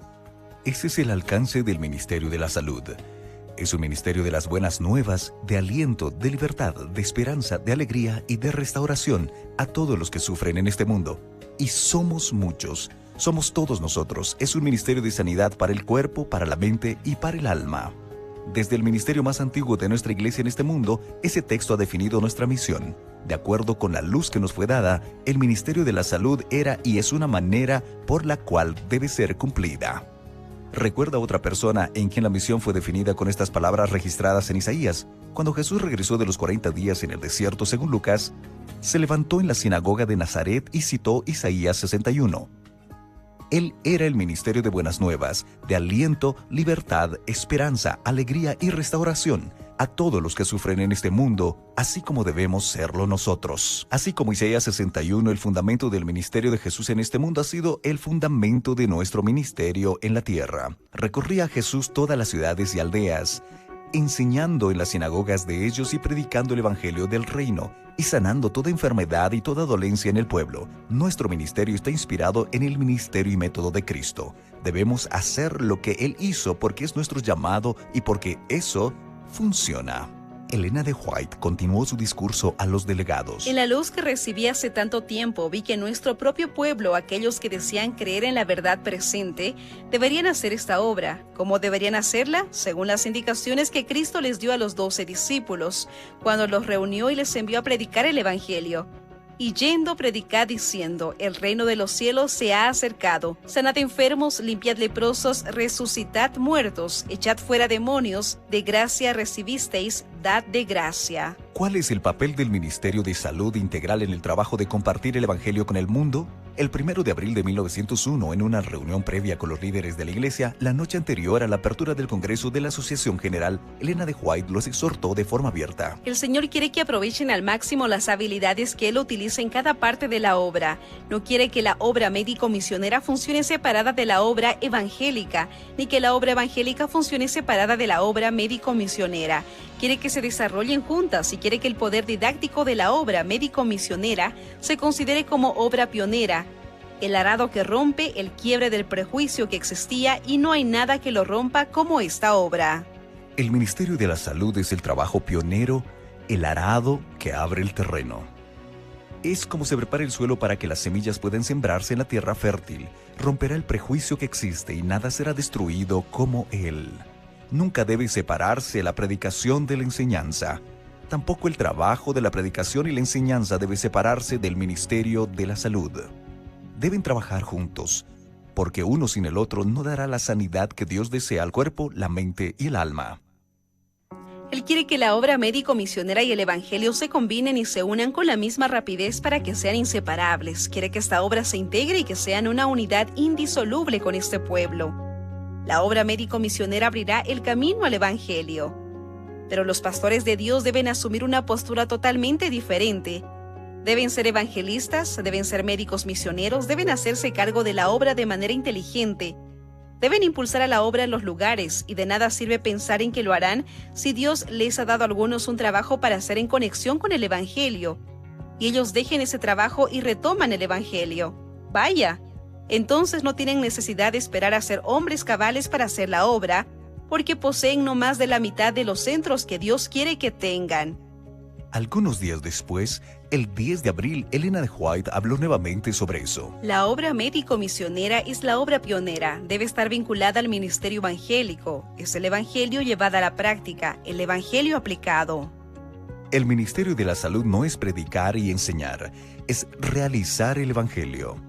Ese es el alcance del Ministerio de la Salud. Es un ministerio de las buenas nuevas, de aliento, de libertad, de esperanza, de alegría y de restauración a todos los que sufren en este mundo. Y somos muchos, somos todos nosotros. Es un ministerio de sanidad para el cuerpo, para la mente y para el alma. Desde el ministerio más antiguo de nuestra iglesia en este mundo, ese texto ha definido nuestra misión. De acuerdo con la luz que nos fue dada, el Ministerio de la Salud era y es una manera por la cual debe ser cumplida. Recuerda a otra persona en quien la misión fue definida con estas palabras registradas en Isaías. Cuando Jesús regresó de los 40 días en el desierto, según Lucas, se levantó en la sinagoga de Nazaret y citó Isaías 61. Él era el ministerio de buenas nuevas, de aliento, libertad, esperanza, alegría y restauración a todos los que sufren en este mundo, así como debemos serlo nosotros. Así como Isaías 61, el fundamento del ministerio de Jesús en este mundo ha sido el fundamento de nuestro ministerio en la tierra. Recorría Jesús todas las ciudades y aldeas, enseñando en las sinagogas de ellos y predicando el evangelio del reino, y sanando toda enfermedad y toda dolencia en el pueblo. Nuestro ministerio está inspirado en el ministerio y método de Cristo. Debemos hacer lo que Él hizo porque es nuestro llamado y porque eso funciona. Elena de White continuó su discurso a los delegados. En la luz que recibí hace tanto tiempo, vi que en nuestro propio pueblo, aquellos que desean creer en la verdad presente, deberían hacer esta obra. ¿Cómo deberían hacerla? Según las indicaciones que Cristo les dio a los 12 discípulos, cuando los reunió y les envió a predicar el Evangelio. Y yendo, predicad diciendo, el reino de los cielos se ha acercado. Sanad enfermos, limpiad leprosos, resucitad muertos, echad fuera demonios, de gracia recibisteis, dad de gracia. ¿Cuál es el papel del Ministerio de Salud Integral en el trabajo de compartir el Evangelio con el mundo? El 1 de abril de 1901, en una reunión previa con los líderes de la iglesia, la noche anterior a la apertura del Congreso de la Asociación General, Elena de White los exhortó de forma abierta. El Señor quiere que aprovechen al máximo las habilidades que Él utiliza en cada parte de la obra. No quiere que la obra médico-misionera funcione separada de la obra evangélica, ni que la obra evangélica funcione separada de la obra médico-misionera. Quiere que se desarrollen juntas y quiere que el poder didáctico de la obra médico-misionera se considere como obra pionera, el arado que rompe el quiebre del prejuicio que existía y no hay nada que lo rompa como esta obra. El Ministerio de la Salud es el trabajo pionero, el arado que abre el terreno. Es como se prepara el suelo para que las semillas puedan sembrarse en la tierra fértil. Romperá el prejuicio que existe y nada será destruido como él. Nunca debe separarse la predicación de la enseñanza. Tampoco el trabajo de la predicación y la enseñanza debe separarse del ministerio de la salud. Deben trabajar juntos, porque uno sin el otro no dará la sanidad que Dios desea al cuerpo, la mente y el alma. Él quiere que la obra médico-misionera y el evangelio se combinen y se unan con la misma rapidez para que sean inseparables. Quiere que esta obra se integre y que sean una unidad indisoluble con este pueblo. La obra médico-misionera abrirá el camino al evangelio. Pero los pastores de Dios deben asumir una postura totalmente diferente. Deben ser evangelistas, deben ser médicos misioneros, deben hacerse cargo de la obra de manera inteligente. Deben impulsar a la obra en los lugares, y de nada sirve pensar en que lo harán si Dios les ha dado a algunos un trabajo para hacer en conexión con el evangelio, y ellos dejen ese trabajo y retoman el evangelio. Vaya, entonces no tienen necesidad de esperar a ser hombres cabales para hacer la obra, porque poseen no más de la mitad de los centros que Dios quiere que tengan. Algunos días después, el 10 de abril, Elena de White habló nuevamente sobre eso. La obra médico-misionera es la obra pionera. Debe estar vinculada al ministerio evangélico. Es el evangelio llevado a la práctica, el evangelio aplicado. El ministerio de la salud no es predicar y enseñar, es realizar el evangelio.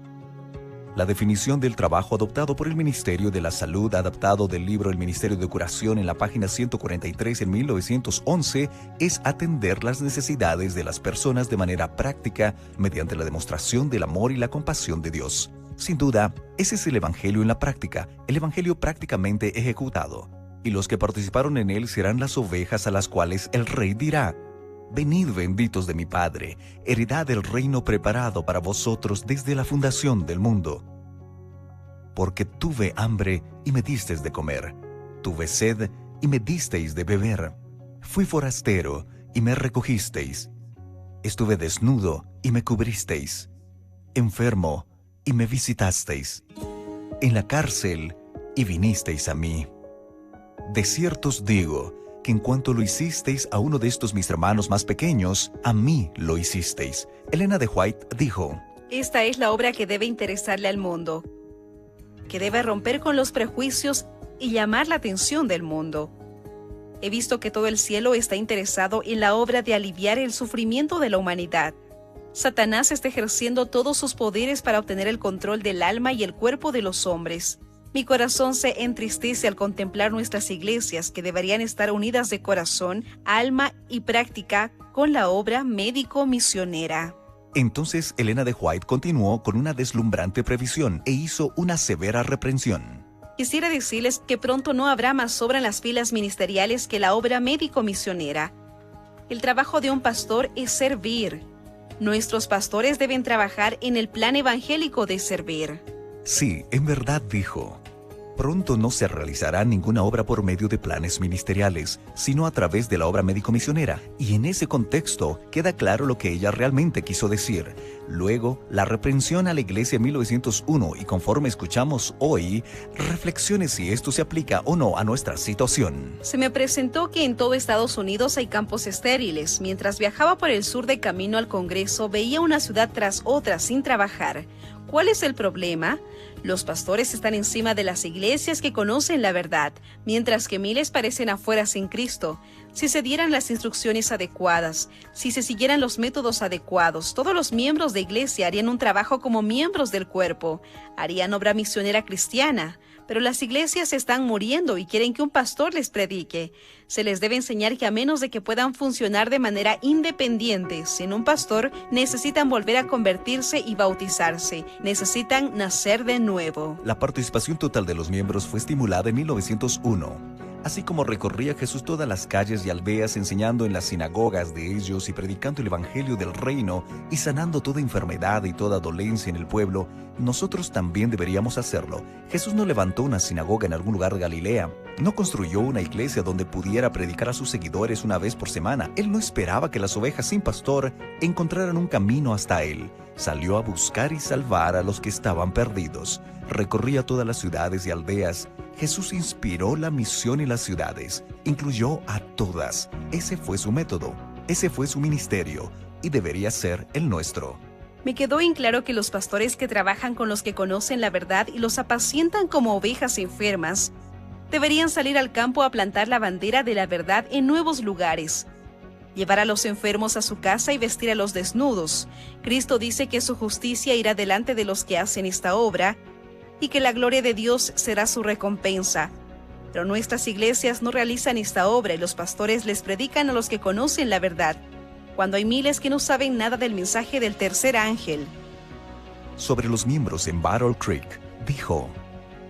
La definición del trabajo adoptado por el Ministerio de la Salud, adaptado del libro El Ministerio de Curación en la página 143 en 1911, es atender las necesidades de las personas de manera práctica mediante la demostración del amor y la compasión de Dios. Sin duda, ese es el Evangelio en la práctica, el Evangelio prácticamente ejecutado. Y los que participaron en él serán las ovejas a las cuales el Rey dirá: Venid benditos de mi Padre, heredad del reino preparado para vosotros desde la fundación del mundo. Porque tuve hambre y me disteis de comer, tuve sed y me disteis de beber, fui forastero y me recogisteis, estuve desnudo y me cubristeis, enfermo y me visitasteis, en la cárcel y vinisteis a mí. De cierto os digo, que en cuanto lo hicisteis a uno de estos mis hermanos más pequeños, a mí lo hicisteis. Elena de White dijo: Esta es la obra que debe interesarle al mundo, que debe romper con los prejuicios y llamar la atención del mundo. He visto que todo el cielo está interesado en la obra de aliviar el sufrimiento de la humanidad. Satanás está ejerciendo todos sus poderes para obtener el control del alma y el cuerpo de los hombres. Mi corazón se entristece al contemplar nuestras iglesias, que deberían estar unidas de corazón, alma y práctica con la obra médico-misionera. Entonces Elena de White continuó con una deslumbrante previsión e hizo una severa reprensión. Quisiera decirles que pronto no habrá más obra en las filas ministeriales que la obra médico-misionera. El trabajo de un pastor es servir. Nuestros pastores deben trabajar en el plan evangélico de servir. Sí, en verdad dijo. Pronto no se realizará ninguna obra por medio de planes ministeriales, sino a través de la obra médico-misionera. Y en ese contexto queda claro lo que ella realmente quiso decir. Luego, la reprensión a la iglesia en 1901, y conforme escuchamos hoy, reflexione si esto se aplica o no a nuestra situación. Se me presentó que en todo Estados Unidos hay campos estériles. Mientras viajaba por el sur de camino al Congreso, veía una ciudad tras otra sin trabajar. ¿Cuál es el problema? Los pastores están encima de las iglesias que conocen la verdad, mientras que miles parecen afuera sin Cristo. Si se dieran las instrucciones adecuadas, si se siguieran los métodos adecuados, todos los miembros de iglesia harían un trabajo como miembros del cuerpo, harían obra misionera cristiana. Pero las iglesias están muriendo y quieren que un pastor les predique. Se les debe enseñar que a menos de que puedan funcionar de manera independiente, sin un pastor, necesitan volver a convertirse y bautizarse. Necesitan nacer de nuevo. La participación total de los miembros fue estimulada en 1901. Así como recorría Jesús todas las calles y aldeas enseñando en las sinagogas de ellos y predicando el evangelio del reino y sanando toda enfermedad y toda dolencia en el pueblo, nosotros también deberíamos hacerlo. Jesús no levantó una sinagoga en algún lugar de Galilea, no construyó una iglesia donde pudiera predicar a sus seguidores una vez por semana. Él no esperaba que las ovejas sin pastor encontraran un camino hasta él. Salió a buscar y salvar a los que estaban perdidos. Recorría todas las ciudades y aldeas. Jesús inspiró la misión en las ciudades, incluyó a todas. Ese fue su método, ese fue su ministerio y debería ser el nuestro. Me quedó en claro que los pastores que trabajan con los que conocen la verdad y los apacientan como ovejas enfermas, deberían salir al campo a plantar la bandera de la verdad en nuevos lugares, llevar a los enfermos a su casa y vestir a los desnudos. Cristo dice que su justicia irá delante de los que hacen esta obra y que la gloria de Dios será su recompensa. Pero nuestras iglesias no realizan esta obra y los pastores les predican a los que conocen la verdad, cuando hay miles que no saben nada del mensaje del tercer ángel. Sobre los miembros en Battle Creek, dijo: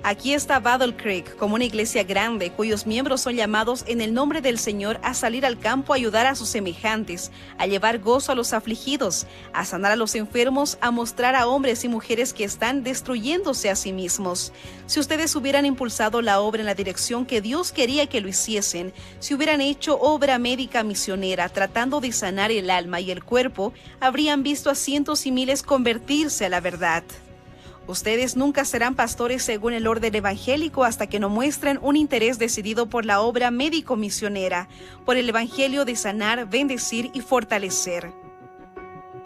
Aquí está Battle Creek, como una iglesia grande, cuyos miembros son llamados en el nombre del Señor a salir al campo a ayudar a sus semejantes, a llevar gozo a los afligidos, a sanar a los enfermos, a mostrar a hombres y mujeres que están destruyéndose a sí mismos. Si ustedes hubieran impulsado la obra en la dirección que Dios quería que lo hiciesen, si hubieran hecho obra médica misionera tratando de sanar el alma y el cuerpo, habrían visto a cientos y miles convertirse a la verdad. Ustedes nunca serán pastores según el orden evangélico hasta que no muestren un interés decidido por la obra médico-misionera, por el evangelio de sanar, bendecir y fortalecer.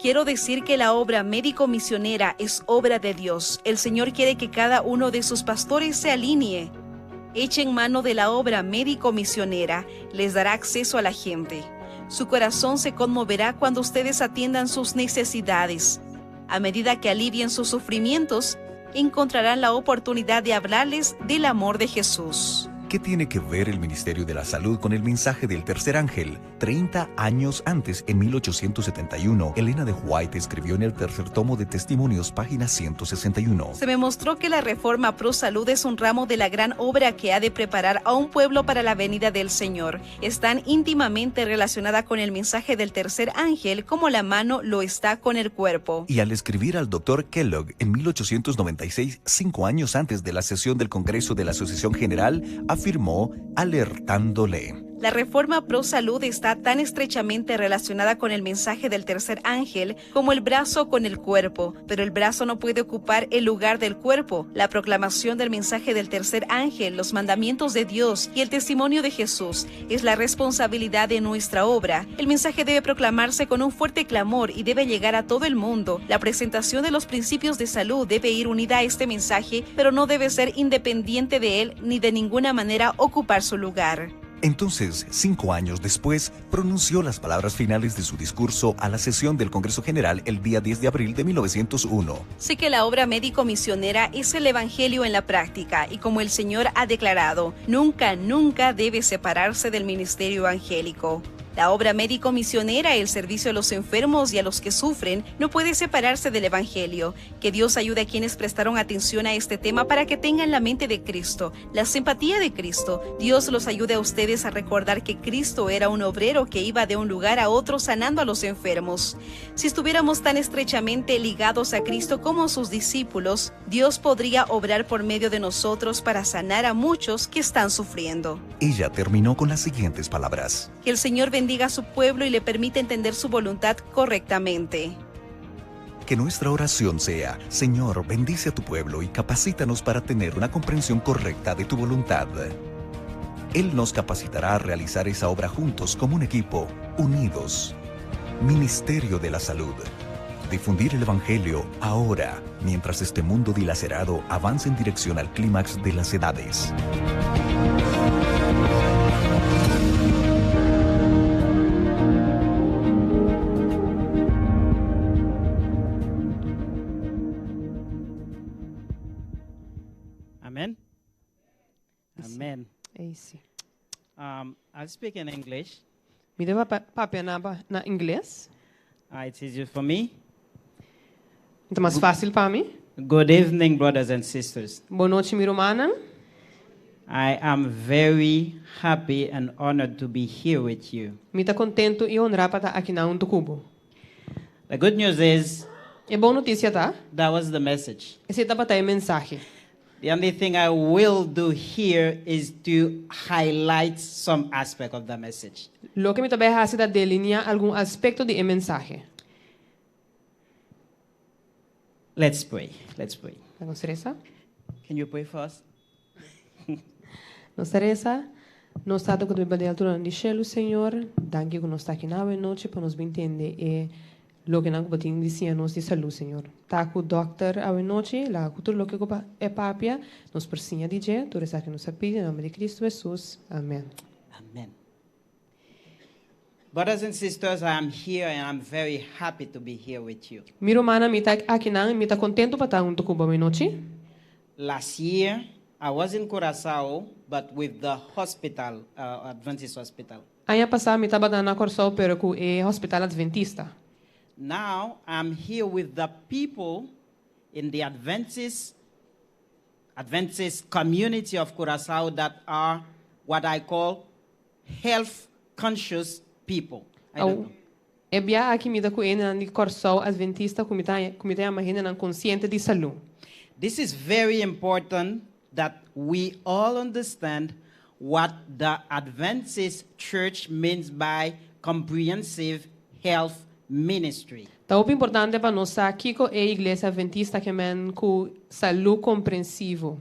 Quiero decir que la obra médico-misionera es obra de Dios. El Señor quiere que cada uno de sus pastores se alinee. Echen mano de la obra médico-misionera, les dará acceso a la gente. Su corazón se conmoverá cuando ustedes atiendan sus necesidades. A medida que alivien sus sufrimientos, encontrarán la oportunidad de hablarles del amor de Jesús. ¿Qué tiene que ver el Ministerio de la Salud con el mensaje del tercer ángel? 30 años antes, en 1871, Elena de White escribió en el tercer tomo de Testimonios, página 161. Se me mostró que la reforma pro salud es un ramo de la gran obra que ha de preparar a un pueblo para la venida del Señor. Es tan íntimamente relacionada con el mensaje del tercer ángel como la mano lo está con el cuerpo. Y al escribir al Dr. Kellogg en 1896, 5 años antes de la sesión del Congreso de la Asociación General, afirmó, alertándole: La reforma pro salud está tan estrechamente relacionada con el mensaje del tercer ángel como el brazo con el cuerpo, pero el brazo no puede ocupar el lugar del cuerpo. La proclamación del mensaje del tercer ángel, los mandamientos de Dios y el testimonio de Jesús es la responsabilidad de nuestra obra. El mensaje debe proclamarse con un fuerte clamor y debe llegar a todo el mundo. La presentación de los principios de salud debe ir unida a este mensaje, pero no debe ser independiente de él ni de ninguna manera ocupar su lugar. Entonces, 5 años después, pronunció las palabras finales de su discurso a la sesión del Congreso General el día 10 de abril de 1901. Sé que la obra médico-misionera es el evangelio en la práctica y como el Señor ha declarado, nunca debe separarse del ministerio evangélico. La obra médico-misionera, el servicio a los enfermos y a los que sufren, no puede separarse del Evangelio. Que Dios ayude a quienes prestaron atención a este tema para que tengan la mente de Cristo, la simpatía de Cristo. Dios los ayude a ustedes a recordar que Cristo era un obrero que iba de un lugar a otro sanando a los enfermos. Si estuviéramos tan estrechamente ligados a Cristo como sus discípulos, Dios podría obrar por medio de nosotros para sanar a muchos que están sufriendo. Ella terminó con las siguientes palabras: Que el Señor bendiga a su pueblo y le permita entender su voluntad correctamente. Que nuestra oración sea: Señor, bendice a tu pueblo y capacítanos para tener una comprensión correcta de tu voluntad. Él nos capacitará a realizar esa obra juntos como un equipo, unidos. Ministerio de la Salud. Difundir el Evangelio ahora, mientras este mundo dilacerado avanza en dirección al clímax de las edades. Amen. Amen. Easy. I'll speak in English. Me deu papel na inglês. It's easier for me. Então, mais fácil para mim. Good evening, brothers and sisters. Boa noite, minha irmã. I am very happy and honored to be here with you. Me tá contento e honrado para estar aqui na Cubo. The good news is É boa notícia, tá? that was the message. Esse tá para a mensagem. The only thing I will do here is to highlight some aspect of the message. Lo que me também hace da delinear algum aspecto de mensagem. Let's pray. Let's pray. Não será? Can you pray for us? Não será? Nós estamos com a altura de céu, Senhor. Danke que nós está aqui na noite para nos entender lo que nang bating di anos de salud, Señor. Taku doctor a noche, la cultura lo que copa é papia, nos persinha de je, tu resa que nos apide, em nome de Cristo Jesus. Amém. Amen. Brothers and sisters, I am here and I'm very happy to be here with you. Miro mana mita aqui nang mita contento para estar junto com a noite. Last year, I was in Curaçao, but with the hospital, Adventist hospital. Ano passado mita bata na Corsol pero ku é hospital adventista. Now, I'm here with the people in the Adventist community of Curaçao that are what I call health conscious people. I don't know. É bia aqui mita ku é na Corsol adventista ku mita imagina na consciente de saúde. This is very important that we all understand what the Adventist church means by comprehensive health ministry. Tá muito importante para nós aqui com a igreja adventista que men com saúde compreensivo.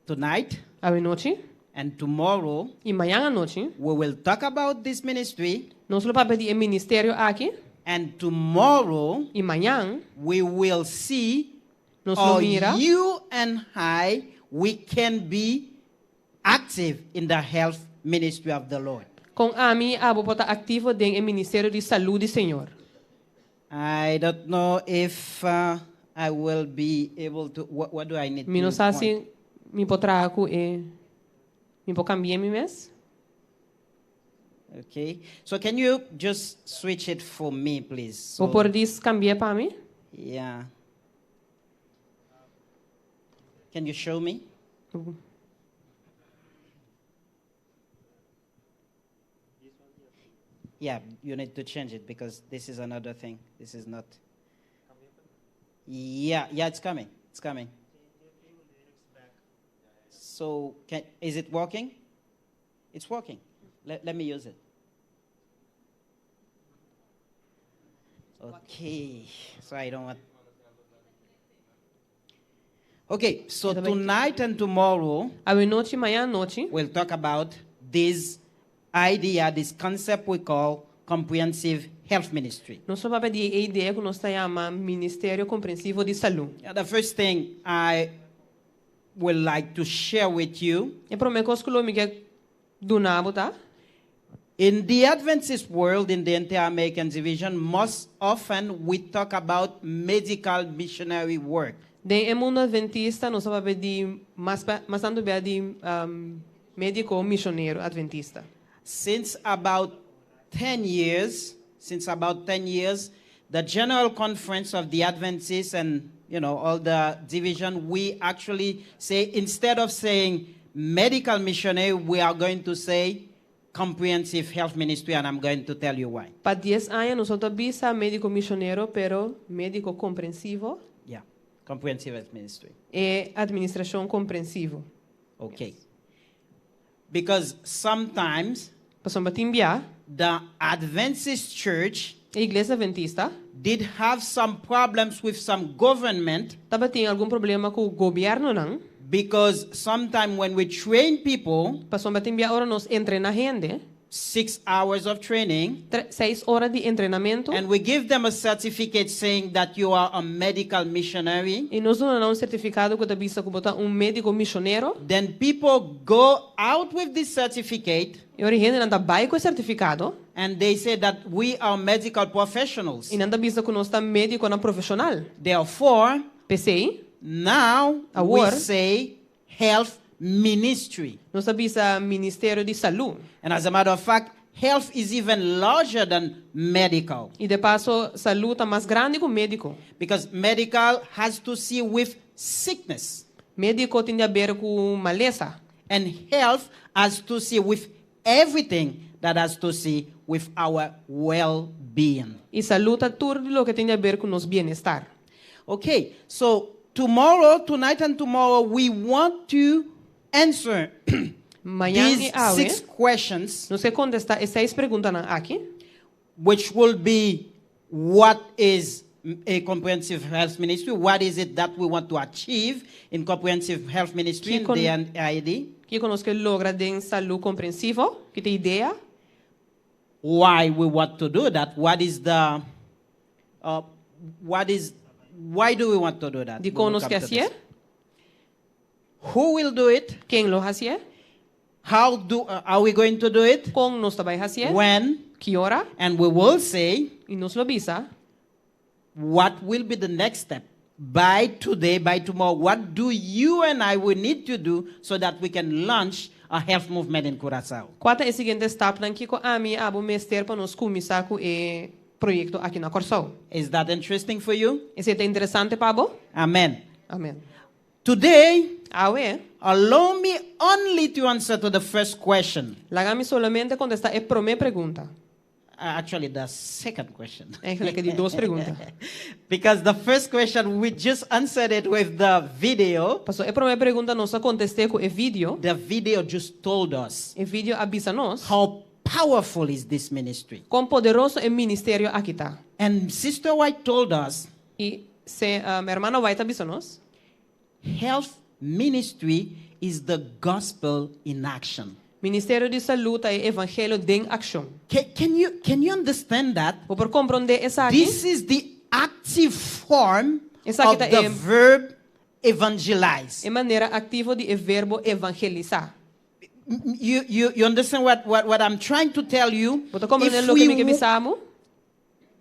Tonight A noite and tomorrow, e amanhã à noite we will talk about this ministry, nós vamos falar de ministério aqui and tomorrow e amanhã we will see nós how vamos mira you and I, we can be active in the health ministry of the Lord. com a mim a bota ativo dentro do ministério de saúde, Senhor. I don't know if I will be able to. What do I need? Me não to sabe point? se me potrá com me pode cambiar mi mes. Okay. So can you just switch it for me, please? Vou So, por isso cambiar para mim. yeah. Can you show me? Yeah, you need to change it because this is another thing. This is not. Yeah, it's coming. It's coming. So, is it working? It's working. Let me use it. Okay, so I don't want. Okay, so tonight and tomorrow, A noite e amanhã à noite we'll talk about this idea, this concept we call comprehensive health ministry. nós vamos falar de a ideia que nós chamamos ministério compreensivo de saúde. The first thing I would like to share with you, E prometo que eu me do nabo, tá? in the Adventist world, in the Inter-American division, most often we talk about medical missionary work. Em mundo adventista nós vamos falar de mais tanto bem de médico missionário adventista. Since about 10 years, the General Conference of the Adventists and, all the division, we actually say, instead of saying medical missionary, we are going to say comprehensive health ministry, and I'm going to tell you why. Para 10 anos nós bisa médico missionário, pero médico compreensivo Yeah, comprehensive health ministry. e administração compreensivo. Okay. Because sometimes Passou para timbia, the Adventist church a igreja adventista did have some problems with some government, tava tem algum problema com o governo não? because sometimes when we train people, Passou para timbia hora nós entrena gente, 6 hours of training, 6 horas de treinamento and we give them a certificate saying that you are a medical missionary, e nós damos certificado que da bisa que botar médico missionário. then people go out with this certificate E a gente não vai com o certificado and they say that we are medical professionals. e não bisa que nós tá médico na profissional. Therefore, PCI, now we Agora, say health ministry. nós tá bisa ministério de saúde. And as a matter of fact, health is even larger than medical, E de passo, saúde tá mais grande que o médico. because medical has to see with sickness, Médico tem a ver com maleza. and health has to see with everything that has to see with our well-being. E saúde tá tudo o que tem a ver com nosso bem-estar. Okay, so tonight and tomorrow, we want to answer Amanhã these e hoje, 6 questions, nós vamos contestar essas 6 perguntas aqui. which will be: what is a comprehensive health ministry? What is it that we want to achieve in comprehensive health ministry in the ID? Que conosco logra de saúde compreensivo, que tem ideia, Why we want to do that? What is Why do we want to do that? De We will como nos come quer to hacer, this. Who will do it? quem lo hace, How are we going to do it? como nos vai hacer, When? que hora, And we will say e nos lo visa, what will be the next step. By today, by tomorrow, what do you and I will need to do so that we can launch a health movement in Curaçao? qual é o seguinte step que a mim abo mester para nos começar com o projeto aqui na Curaçao? Is that interesting for you? Isso é interessante para abo? Amen. Amém. Today, Awe, allow me only to answer to the first question. lagami solamente contestar a primeira pergunta. Actually, the second question. É que de duas perguntas. Because the first question, we just answered it with the video. Passou a primeira pergunta nós contestei com o vídeo. The video just told us O vídeo avisa nós how powerful is this ministry. quão poderoso é o ministério aqui tá. And Sister White told us E se minha irmã White avisa nós, health ministry is the gospel in action. Ministério de Saúde é evangelho em ação. Can you understand that? Ou por compreender essa aqui, This is the active form Essa aqui of tá the verb evangelize. é maneira ativa de verbo evangelizar. You understand what I'm trying to tell you? Você compreende If o que we me avisamos?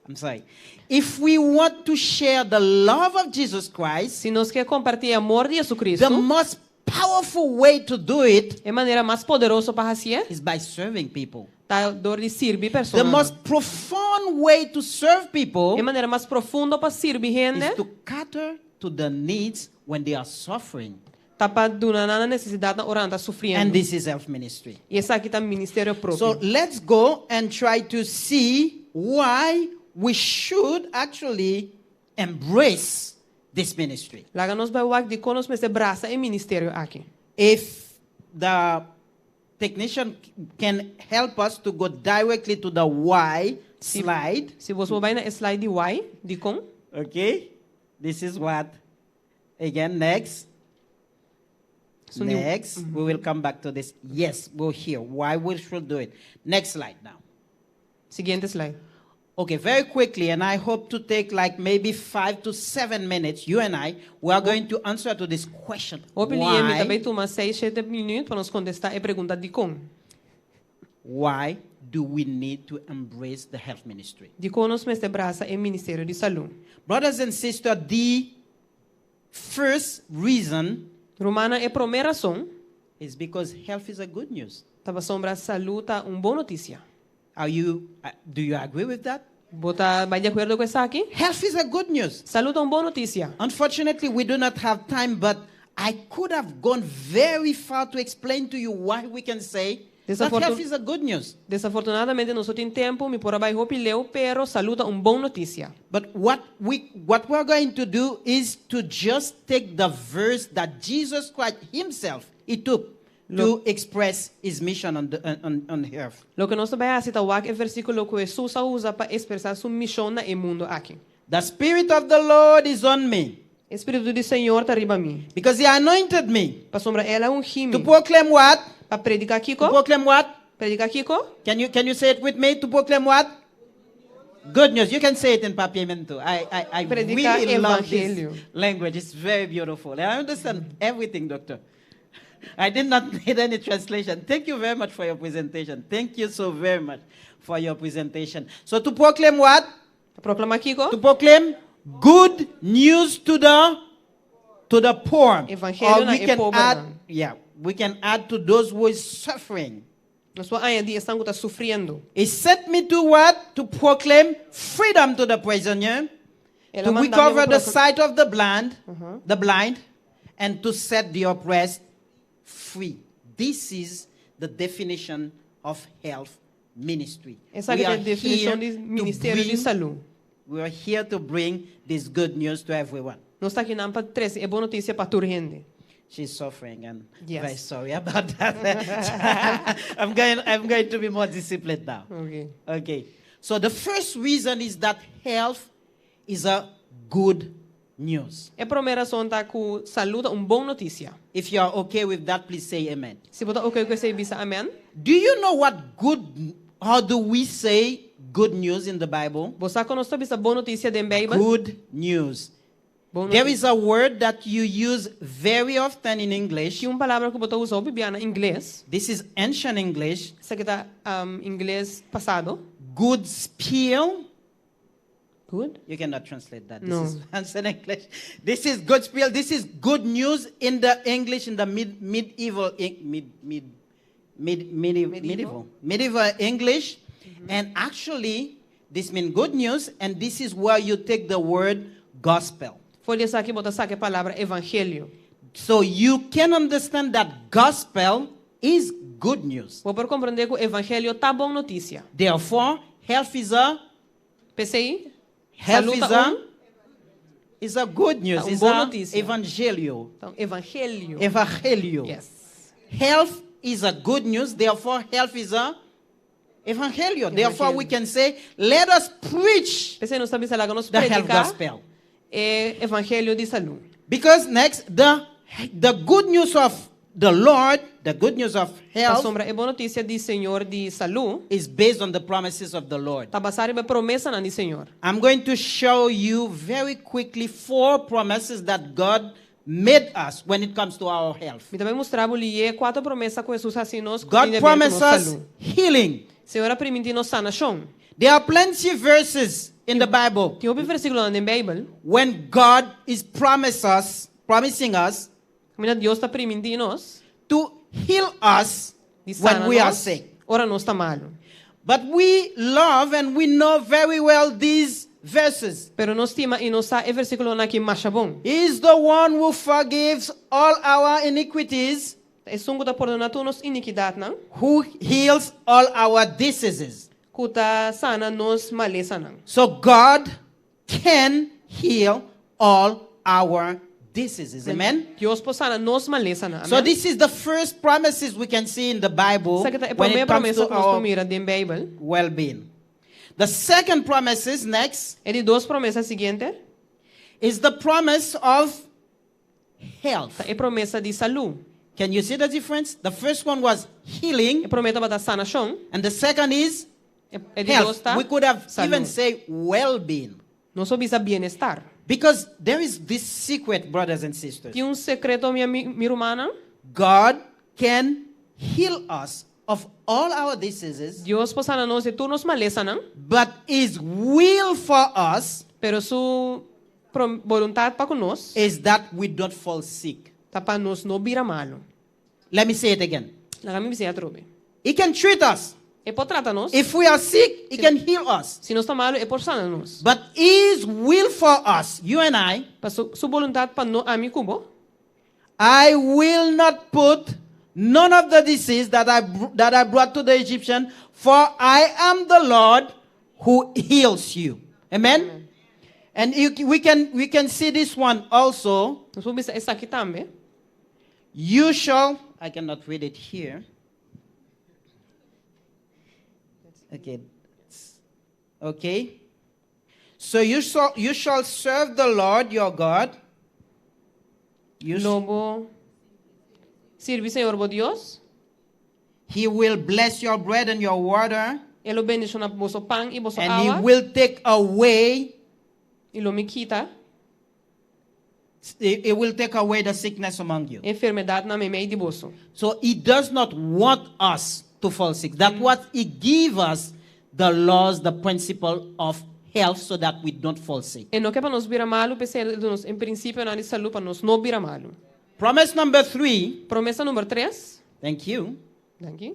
I'm sorry. If we want to share the love of Jesus Christ, Se nós quer compartilhar amor de Jesus Cristo, the most powerful way to do it é maneira mais poderosa para fazer, is by serving people. tá dor de servir The pessoas. most profound way to serve people É maneira mais profunda para servir gente, is to cater to the needs when they are suffering. tá para donar na necessidade na hora está And sofrendo. this is health ministry. E essa aqui tá ministério próprio. So let's go and try to see why we should actually embrace this ministry. Lá nós vamos de como nós me braça é ministério aqui. If the technician can help us to go directly to the why slide. Se você vai na slide de why, de como, Okay, this is what. Again, next. So Next, we will come back to this. Yes, we'll hear why we should do it. Next slide now. seguinte slide. Okay, very quickly, and I hope to take like maybe 5 to 7 minutes. You and I, we are going to answer to this question. Opinião também Why, toma 6-7 minutos para nos contestar a pergunta de como. why do we need to embrace the health ministry? De como nós me braça é ministério de saúde. Brothers and sisters, the first reason Romana é a primeira razão, is because health is a good news. estava sombra saúde tá boa notícia. Do you agree with that? Bota vai de acordo com isso aqui? Health is a good news. Saúde boa notícia. Unfortunately, we do not have time, but I could have gone very far to explain to you why we can say that health is a good news. Desafortunadamente não só tem tempo, me por vai ropileu, pero saúde boa notícia. But what we're going to do is to just take the verse that Jesus Christ himself he took to express his mission on earth. Lo que nós vai citar é o versículo que Jesus usa para expressar sua missão no mundo aqui. The Spirit of the Lord is on me Espírito do Senhor está riba mim. because he anointed me Para sombra ela to proclaim what? para predicar To Kiko. proclaim what? Predicar Kiko. Can you say it with me? To proclaim what? Good news. You can say it in Papiamento. I Predicar really love this evangelho. language. It's very beautiful. And I understand everything, Doctor. I did not need any translation. Thank you very much for your presentation. Thank you so very much for your presentation. So to proclaim what? Proclamar Kiko. To proclaim good news to the poor. Evangelho Or na we can pobre. add, we can add to those who is suffering. Nós vamos añadir estão que está sofrendo. He sent me to what? To proclaim freedom to the prisoner, to recover the sight of the blind, and to set the oppressed free. This is the definition of health ministry. Essa é a definição de ministério de saúde. We are here to bring this good news to everyone. Nós está aqui na para 13 é boa notícia para toda gente. She's suffering, and Yes. very sorry about that. I'm going to be more disciplined now. Okay. Okay. So the first reason is that health is a good news. A primeira razão tá com saúde boa notícia. If you are okay with that, please say amen. Se você okay com esse bisa amen. Do you know how do we say good news in the Bible? Você conhece a boa notícia da Bíblia? Good news. Boa There notícia. is a word that you use very often in English. Tinha uma palavra que você usou em inglês. This is ancient English. Isso aqui está inglês passado. Good spiel. Good. You cannot translate that. This No. is ancient English. This is good spiel. This is good news in the English in the medieval English. And actually, this means good news, and this is where you take the word gospel. Folha essa aqui, bota essa palavra evangelho. So you can understand that gospel is good news. Vou por compreender que o evangelho tá boa notícia. Therefore, health PCI? is a good news. Tá It's boa a notícia. evangelio. Então, evangelho. Evangelio. Yes. Health is a good news. Therefore, health is a evangelio. Therefore, we can say, let us preach PCI não sabe se ela nos the health predicar gospel. evangelho de saúde. Because next, the good news of the Lord, the good news of A health, sombra é boa notícia de Senhor de saúde. is based on the promises of the Lord. Tá basada na promessa na de Senhor. I'm going to show you very quickly 4 promises that God made us when it comes to our health. Me também mostrava-lhe 4 promessas que Jesus assim nos God promised us healing. Senhor permite-nos sanação. There are plenty of verses in the Bible Tem um versículo na Bíblia, when God is promising us que Deus está permitindo-nos to heal us de when we are sanar-nos, sick. ora nós está malo. But we love and we know very well these verses. Pero nós estima e nós é versículo na que mais bom. He is the one who forgives all our iniquities, É sungo da perdonar todas iniquidade, não? who heals all our diseases. Kuta sana nos maleza, não? So God can heal all our diseases. Amen? Deus pode sanar nos maleza, não? So this is the first promises we can see in the Bible Essa é a when primeira it comes promessa to que nós our mira da Bíblia. well-being. The second promises next É de 2 promessas seguintes. is the promise of health. É promessa de saúde. Can you see the difference? The first one was healing, É promessa para sanação. and the second is É de Deus, health. tá? We could have even Saúde. say well-being. Nós obisa bem-estar. Because there is this secret, brothers and sisters. Tem secreto, minha irmã. God can heal us of all our diseases, Deus pode sanar nós de todas as malezas, não? but His will for us Pero sua vontade para nós is that we don't fall sick. tá para nós não virar malo. Let me say it again. Na minha visão, trobe. He can treat us. É por tratar nós. If we are sick, He can heal us. Se nós está malo, é por sanar nós. But His will for us, you and I, Para sua vontade para nós, a mim cubo, I will not put none of the disease that I brought to the Egyptian, for I am the Lord who heals you. Amen? And we can see this one also. nós vamos ver essa aqui também. You shall, I cannot read it here. Okay. Okay. So you shall serve the Lord your God. Lobo, sirve Senhor, bo Deus. He will bless your bread and your water, Ele bendice na vosso pão e vosso and água. He will take away. Ele me quita It will take away the sickness among you. enfermidade na meio de vosso. So He does not want us to fall sick. That's what He gives us the laws, the principle of health, so that we don't fall sick. E não que para nós virar malo, em princípio, na saúde, para nós não virar malo. Promise number 3. Promessa número 3. Thank you. Aqui.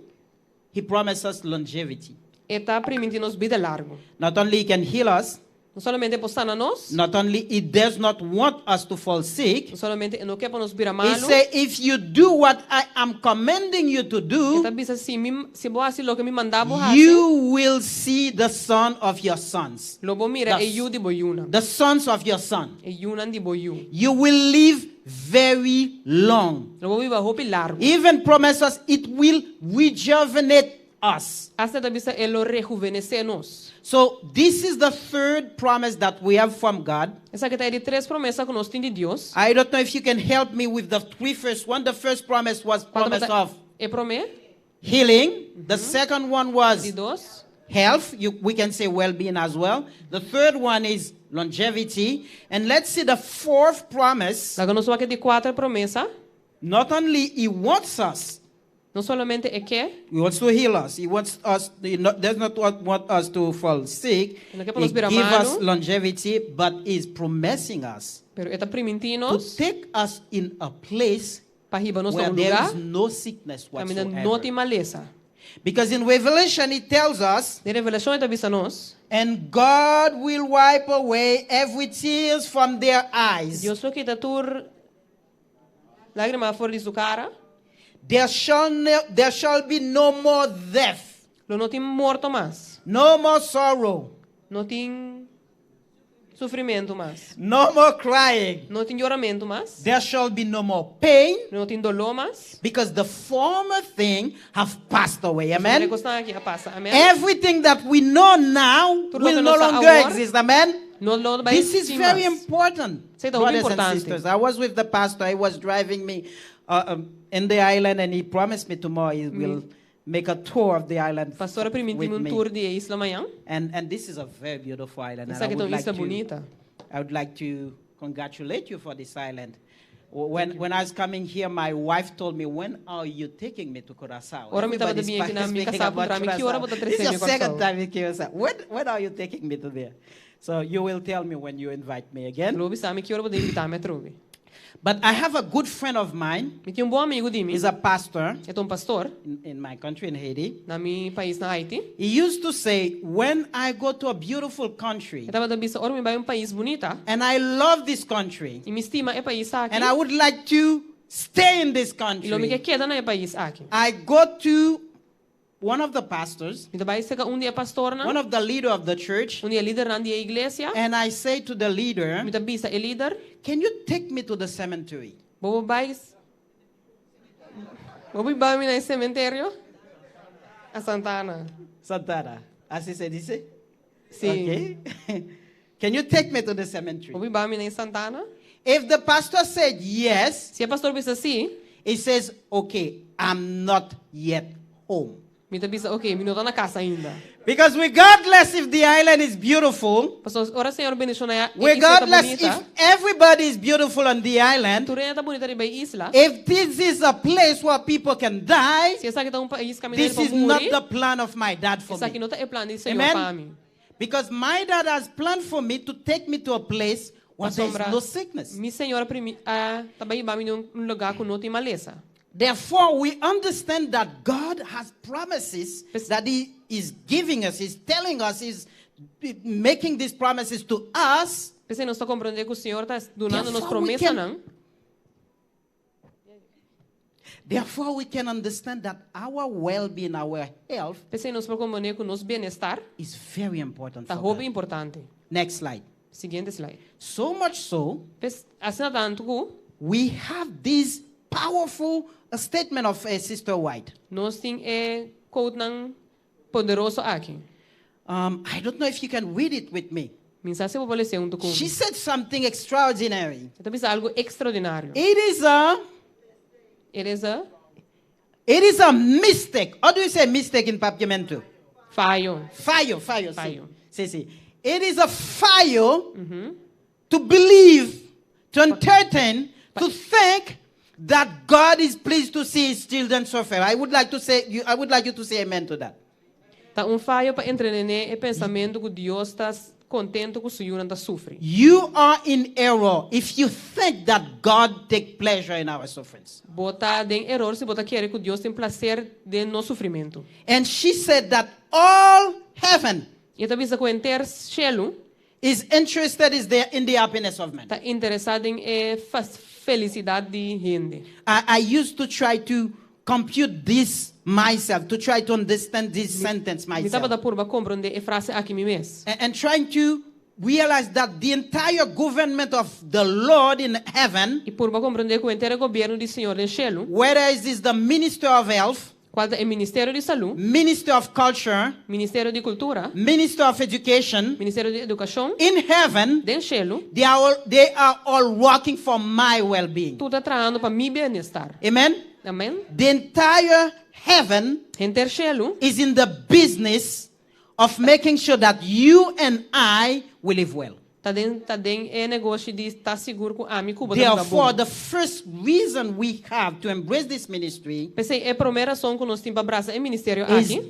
He promises longevity. Está permitindo-nos vida larga. Not only He can heal us, Não somente por sanar nós, not only He does not want us to fall sick, não somente não quer para nós virar He malo. says, if you do what I am commanding you to do, Está bisa se vou assim lo que me mandava fazer. you will see the son of your sons. Lobo mira The- e you de boiuna. The sons of your son. E yunan de boiu. You will live very long. Lobo viva hopi largo. Even promise us it will rejuvenate us. Hasta da bisa elo rejuvenescer nos. So this is the third promise that we have from God. Essa aqui tá de 3 promessas que nós temos de Deus. I don't know if you can help me with the 3 first one. The first promise was promise of E promê healing. The second one was de 2. health. We can say well-being as well. The third one is longevity. And let's see the fourth promise. Laga nos wake di quatro promessa. Not only He wants us, Não somente é que He wants to heal us. He wants us. He does not want us to fall sick. Não quer He nos virar gives us malo. longevity, but He's promising us pero está to permitindo take us in a place para riba nos where um there lugar is no sickness caminhando não whatsoever. tem maleza. Because in Revelation it tells us, De revelação está vista nós. and God will wipe away every tears from their eyes. Deus só que está tur lágrima fora de sua cara. There shall be no more death, Lo não tem morto mais. no more sorrow, Não tem sofrimento mais. no more crying. Não tem choramento mais. There shall be no more pain, Não tem dolor mais. because the former thing have passed away. Ele Amen. gosta aqui a passa. Amém. Everything that we know now Tudo will que no nós longer agora- exist. Amen. Não vai This is existir very mais. important, Isso é muito brothers and importante. sisters. I was with the pastor. He was driving me in the island, and he promised me tomorrow he will make a tour of the island Pastora with permitiu um me. tour de isla amanhã. And this is a very beautiful island. And Essa aqui é uma isla bonita. I would like to congratulate you for this island. When I was coming here, my wife told me, "When are you taking me to Curaçao?" Ora me tava Everybody's de aqui na minha speaking casa about para mim. Que hora Curaçao. vou estar This is trazendo the second Curaçao? time in Curaçao. When are you taking me to there? So you will tell me when you invite me again. Lobi sabe que hora vou invitar me trove. But I have a good friend of mine. Me tinha bom amigo de mim. He's a pastor É um pastor in my country, in Haiti. na meu país na Haiti. He used to say, when I go to a beautiful country, Eu tava da bisa, ora me vai país bonita. and I love this country, E me estima é país aqui. and I would like to stay in this E lo me country, queda na é país aqui. I go to one of the pastors, Me vai ser dia pastor na. one of the leader of the church, Dia líder na dia igreja. and I say to the leader, Me da bisa é líder. can you take me to the cemetery? Bobo vai. Bobo vai me na cemitério. A Santana. Santana. Así se dice? Sim. Okay. Can you take me to the cemetery? Bobo vai me na Santana. If the pastor said yes, Se a pastor bisa sim, he says, okay, I'm not yet home. me da bisa, ok, me não tá na casa ainda. Because regardless if the island is beautiful, Pastor, ora Senhor bendicionar a regardless bonita. if everybody is beautiful on the island, Turena tá bonita de bem isla. if this is a place where people can die, Se essa aqui tá país caminhando this para is not morrer. the plan of my dad for Essa aqui me. não tá é plano de Senhor Amen? para mim. Because my dad has planned for me to take me to a place where there is no sickness. Mi Senhor tá bem para mim num lugar com não tem maleza. Therefore, we understand that God has promises that He is giving us, He's telling us, He's making these promises to us. Pensei nós está compreendendo que o Senhor está dando nos Therefore, we promessa can- não. Therefore, we can understand that our well-being, our health Pensei nós para compreender que nosso bem-estar is very important tá for roubo God. importante. Next slide. Seguinte slide. So much so, Assim tanto que we have this powerful statement of Sister White. nós tem quote ng poderoso aqui. I don't know if you can read it with me. Mensagem vou ler um documento. She said something extraordinary. Então pensa algo extraordinário. It is a It is a mistake. How do you say mistake in Papiamento? falho. Fallo. Fallo. See. It is a fallo to believe, to entertain, to think that God is pleased to see His children suffer. I would like you to say amen to that. Tá falho para entrenar pensamento que Deus está contente com o Senhor não sofre. You are in error if you think that God takes pleasure in our sufferings. Bota tem erro se bota querer que Deus tem prazer de no sofrimento. And she said that all heaven E também se conhecer cielo is interested in the happiness of man. está interessado em felicidade de gente. I used to try to compute this myself, to try to understand this sentence Me estava da myself. purba compreender a frase aqui mesmo. And trying to realize that the entire government of the Lord in heaven, E purba compreender que o inteiro governo do Senhor no cielo, whether it is the Minister of Health, qual é o Ministério de Saúde, Minister of Culture, Ministério de Cultura, Minister of Education, Ministério de Educação, in heaven, do cielo, they are all working for my well-being. tudo está trabalhando para meu bem-estar. Amen? Amém? The entire heaven Inteiro cielo is in the business of making sure that you and I will live well. Tá dentro é negócio de estar seguro com a mim Cuba. Therefore, the first reason we have to embrace this ministry Pensei, é a primeira ação que nós temos para abraçar é ministério aqui.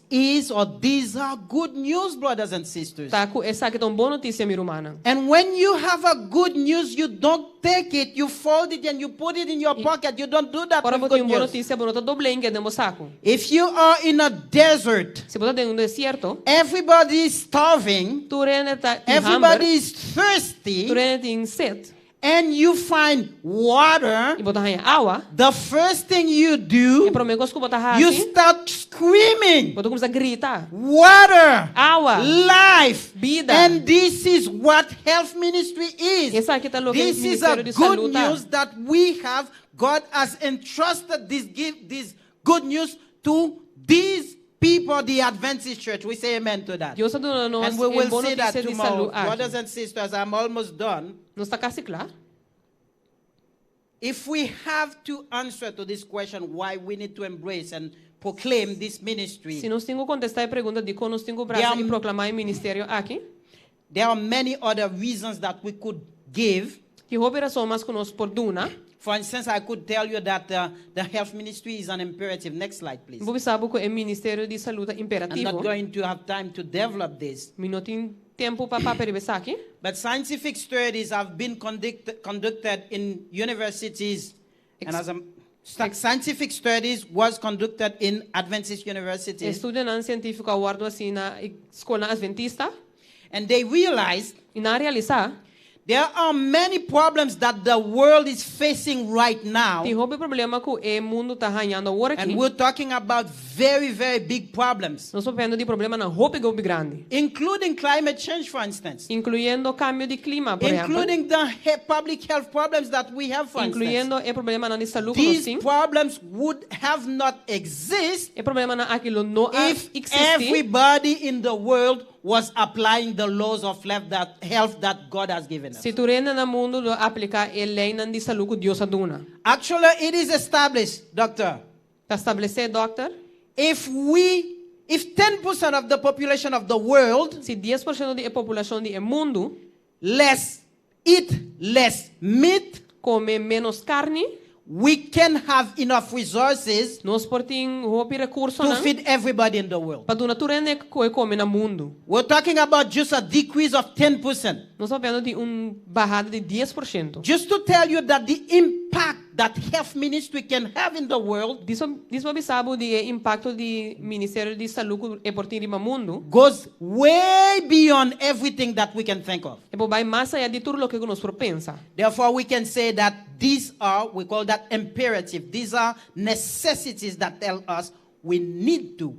these are good news, brothers and sisters. Tá, essa aqui é uma boa notícia, minha irmã. And when you have a good news, you don't take it, you fold it and you put it in your pocket. You don't do that Para with botar good uma boa news. notícia, bonita doblengue dentro do saco. If you are in a desert, Se botar dentro do deserto, everybody is starving, tu rende tá everybody is thirsty, tu rende tem sede. and you find water, E botar água. the first thing you E do, para mim, gosto de botar you assim. start screaming, Botar começa a gritar. water, Água. life. Vida. And this is what health ministry is. Essa aqui tá louca, This is a ministério de good saúde. news that we have. God has entrusted this good news to these people, the Adventist church. We say amen to that. Deus está dando nós And we will boa see that notícia de tomorrow. saúde aqui. Brothers and sisters, I'm almost done. Não está quase claro? If we have to answer to this question, why we need to embrace and proclaim this ministry, Se nós temos que contestar a pergunta de como nós temos que abraçar e proclamar o ministério aqui, there are many other reasons that we could give. que roupa razão mais que nós por duna. For instance, I could tell you that the health ministry is an imperative. Next slide, please. Você sabe que o ministério de saúde é I'm imperativo. not going to have time to develop this. Mi não tem tempo para peribesar aqui. But scientific studies have been conducted in universities. And scientific studies was conducted in Adventist universities. Estudo não científico aguardo assim na escola adventista. And they realized E na realizar, there are many problems that the world is facing right now. tem roupa problema que o mundo está ganhando agora aqui. And we're talking about very, very big problems, Nós estamos falando de problema na roupa grande. including climate change, for instance. Incluyendo cambio de clima, por exemplo. Including the public health problems that we have, for instance. Incluyendo o problema na de saúde que nós These temos. problems would have not exist O problema na aquilo não if existe. everybody in the world was applying the laws of health that God has given us. Se tu rende no mundo do aplicar a lei de saúde que Deus aduna. Actually, it is established, doctor. Está estabelecido, doctor, If 10% of the population of the world se 10% da população do mundo eat less meat, come menos carne, we can have enough resources nós portem roupa e recursos to feed everybody in the world. para donar tudo que come no mundo. We're talking about just a decrease of 10%. Nós estamos falando de barrada de 10%. Just to tell you that the impact that health ministry can have in the world Disso sabe o impacto do Ministério de Saúde e portem no mundo. goes way beyond everything that we can think of. E vai mais allá de tudo o que nós pensa. Therefore, we can say that we call that imperative. These are necessities that tell us we need to.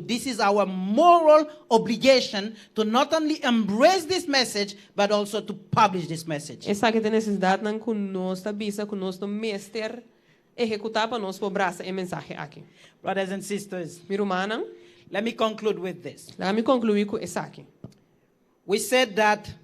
This is our moral obligation to not only embrace this message, but also to publish this message. Essa que tem necessidade não que nós avisa que nós mestre executar para nós abraçar a mensagem aqui. Brothers and sisters, Minha irmã, let me conclude with this. deixa-me concluir com essa aqui. We said that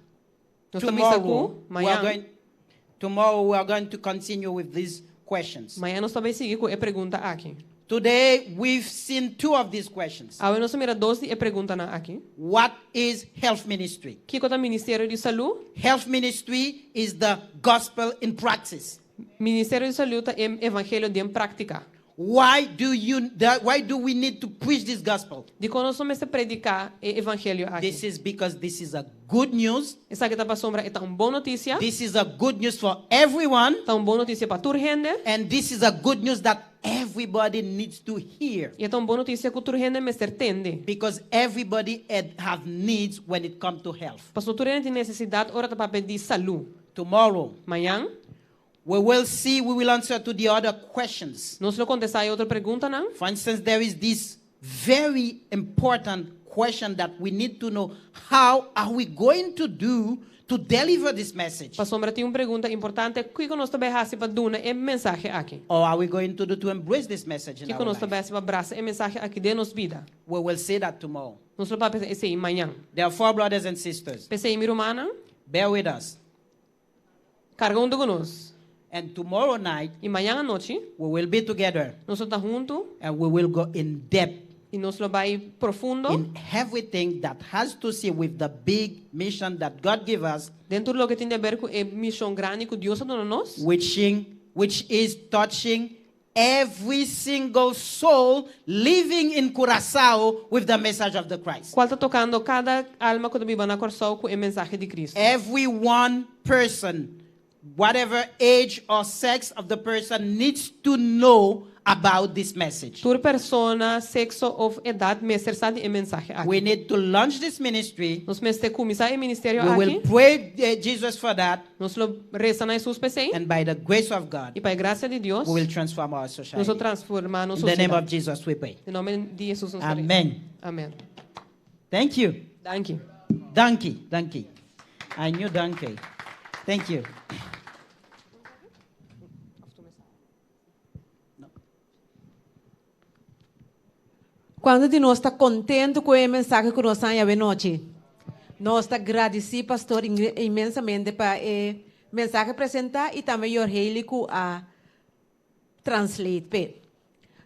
Nós tomorrow estamos we are going to continue with these questions. amanhã nós também seguir com a pergunta aqui. Today, we've seen two of these questions. Agora nós mira 12 pergunta aqui. What is health ministry? Que é o Ministério de Saúde? Health ministry is the gospel in practice. Ministério de Saúde é evangelho de prática. Why do we need to preach this gospel? De quando nós começamos a predicar o evangelho aqui. This is because this is a good news. Essa aqui está para sombra é uma boa notícia. This is a good news for everyone. Está uma boa notícia para toda gente. And this is a good news that everybody needs to hear. E é uma boa notícia que toda gente me entende. Because everybody have needs when it comes to health. Pastor, toda gente tem necessidade ora para pedir saúde. Tomorrow, Amanhã we will answer to the other questions. nós vamos contestar a outra pergunta, não? For instance, there is this very important question that we need to know. How are we going to do to deliver this message? Para sombra tem uma pergunta importante. O que nós também fazemos para dar a mensagem aqui? Or are we going to do to embrace this message O in que our nós life? também fazemos para abraçar a mensagem aqui de nossa vida? We will say that tomorrow. Nós vamos pensar isso aí amanhã. Therefore, brothers and sisters, Pensei, minha irmã, bear with us. carga de nós. And tomorrow night, E amanhã à noite, we will be together nós vamos estar juntos and we will go in depth E nos lo vai profundo. in everything that has to see with the big mission that God gave us, Dentro do que tem a ver com a missão grande que Deus dá a nós. which is touching every single soul living in Curaçao with the message of the Christ. Qual está tocando cada alma que vive na Coração com a mensagem de Cristo. Every one person, whatever age or sex of the person, needs to know about this message. Toda persona, sexo ou idade merecem a mensagem aqui. We need to launch this ministry. Nós precisamos começar o ministério We will aqui. pray Jesus for that, Nós lo rezamos a Jesus PC. and by the grace of God, E para a graça de Deus, we will transform our nós society. vamos transformar In nossa the name of sociedade. Jesus, we pray. Em nome de Jesus, nós oramos. Amen. Amém. Thank you. Thank you. Donkey. I knew donkey. Thank you. Quando de nós está contente com a mensagem que nós temos noite, nós está agradecido, pastor, imensamente para a mensagem apresentar e também o heilico a translate.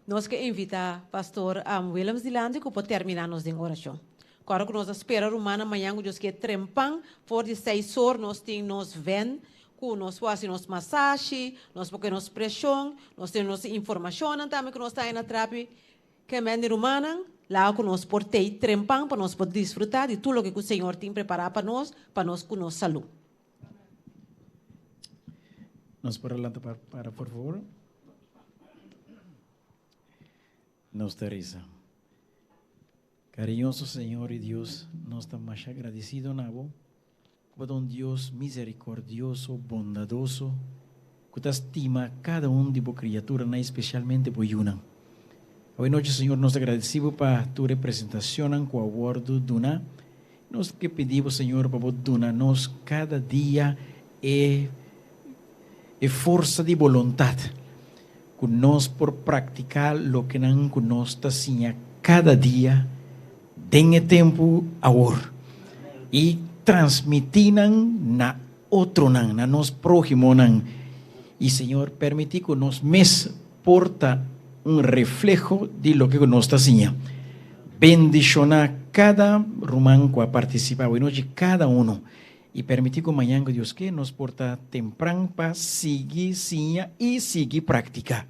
Nós que invitar pastor Williams de Lande para terminar nos de oração. Agora que nós esperamos amanhã, amanhã que Deus quer trempang, for de 6 horas nós temos nos ven, que nós fazemos massagem, nós fazemos pressão, nós temos informação também que nós está na trape. Que me rumanan, lá que nós portei trempang para nós poder desfrutar de tudo o que o Senhor tem preparado para nós com nossa saúde. Nos por adelante para por favor. Nos reza. Cariñoso Señor y Dios, nos estamos más agradecidos nabo, por un Dios misericordioso, bondadoso, que te estima cada de vos criatura, especialmente por una. Hoy noche, Señor, nos agradecemos para tu representación con el word Duna. Nos que pedimos, Señor, para Duna-nos cada día fuerza de voluntad. Con nos por practicar lo que nos con nos está cada día, den tiempo ahora. Y transmitinan na otro na nos prójimo nan. Y Señor, permití que nos mes porta un reflejo de lo que nos está haciendo. Bendición a cada rumán que ha participado y cada uno. Y permitir que mañana Dios que nos porta temprano para seguir y seguir práctica.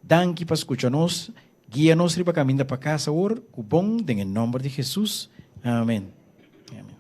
Danke para escucharnos, guíanos para caminar para casa ahora, cupón en el nombre de Jesús. Amén. Amén.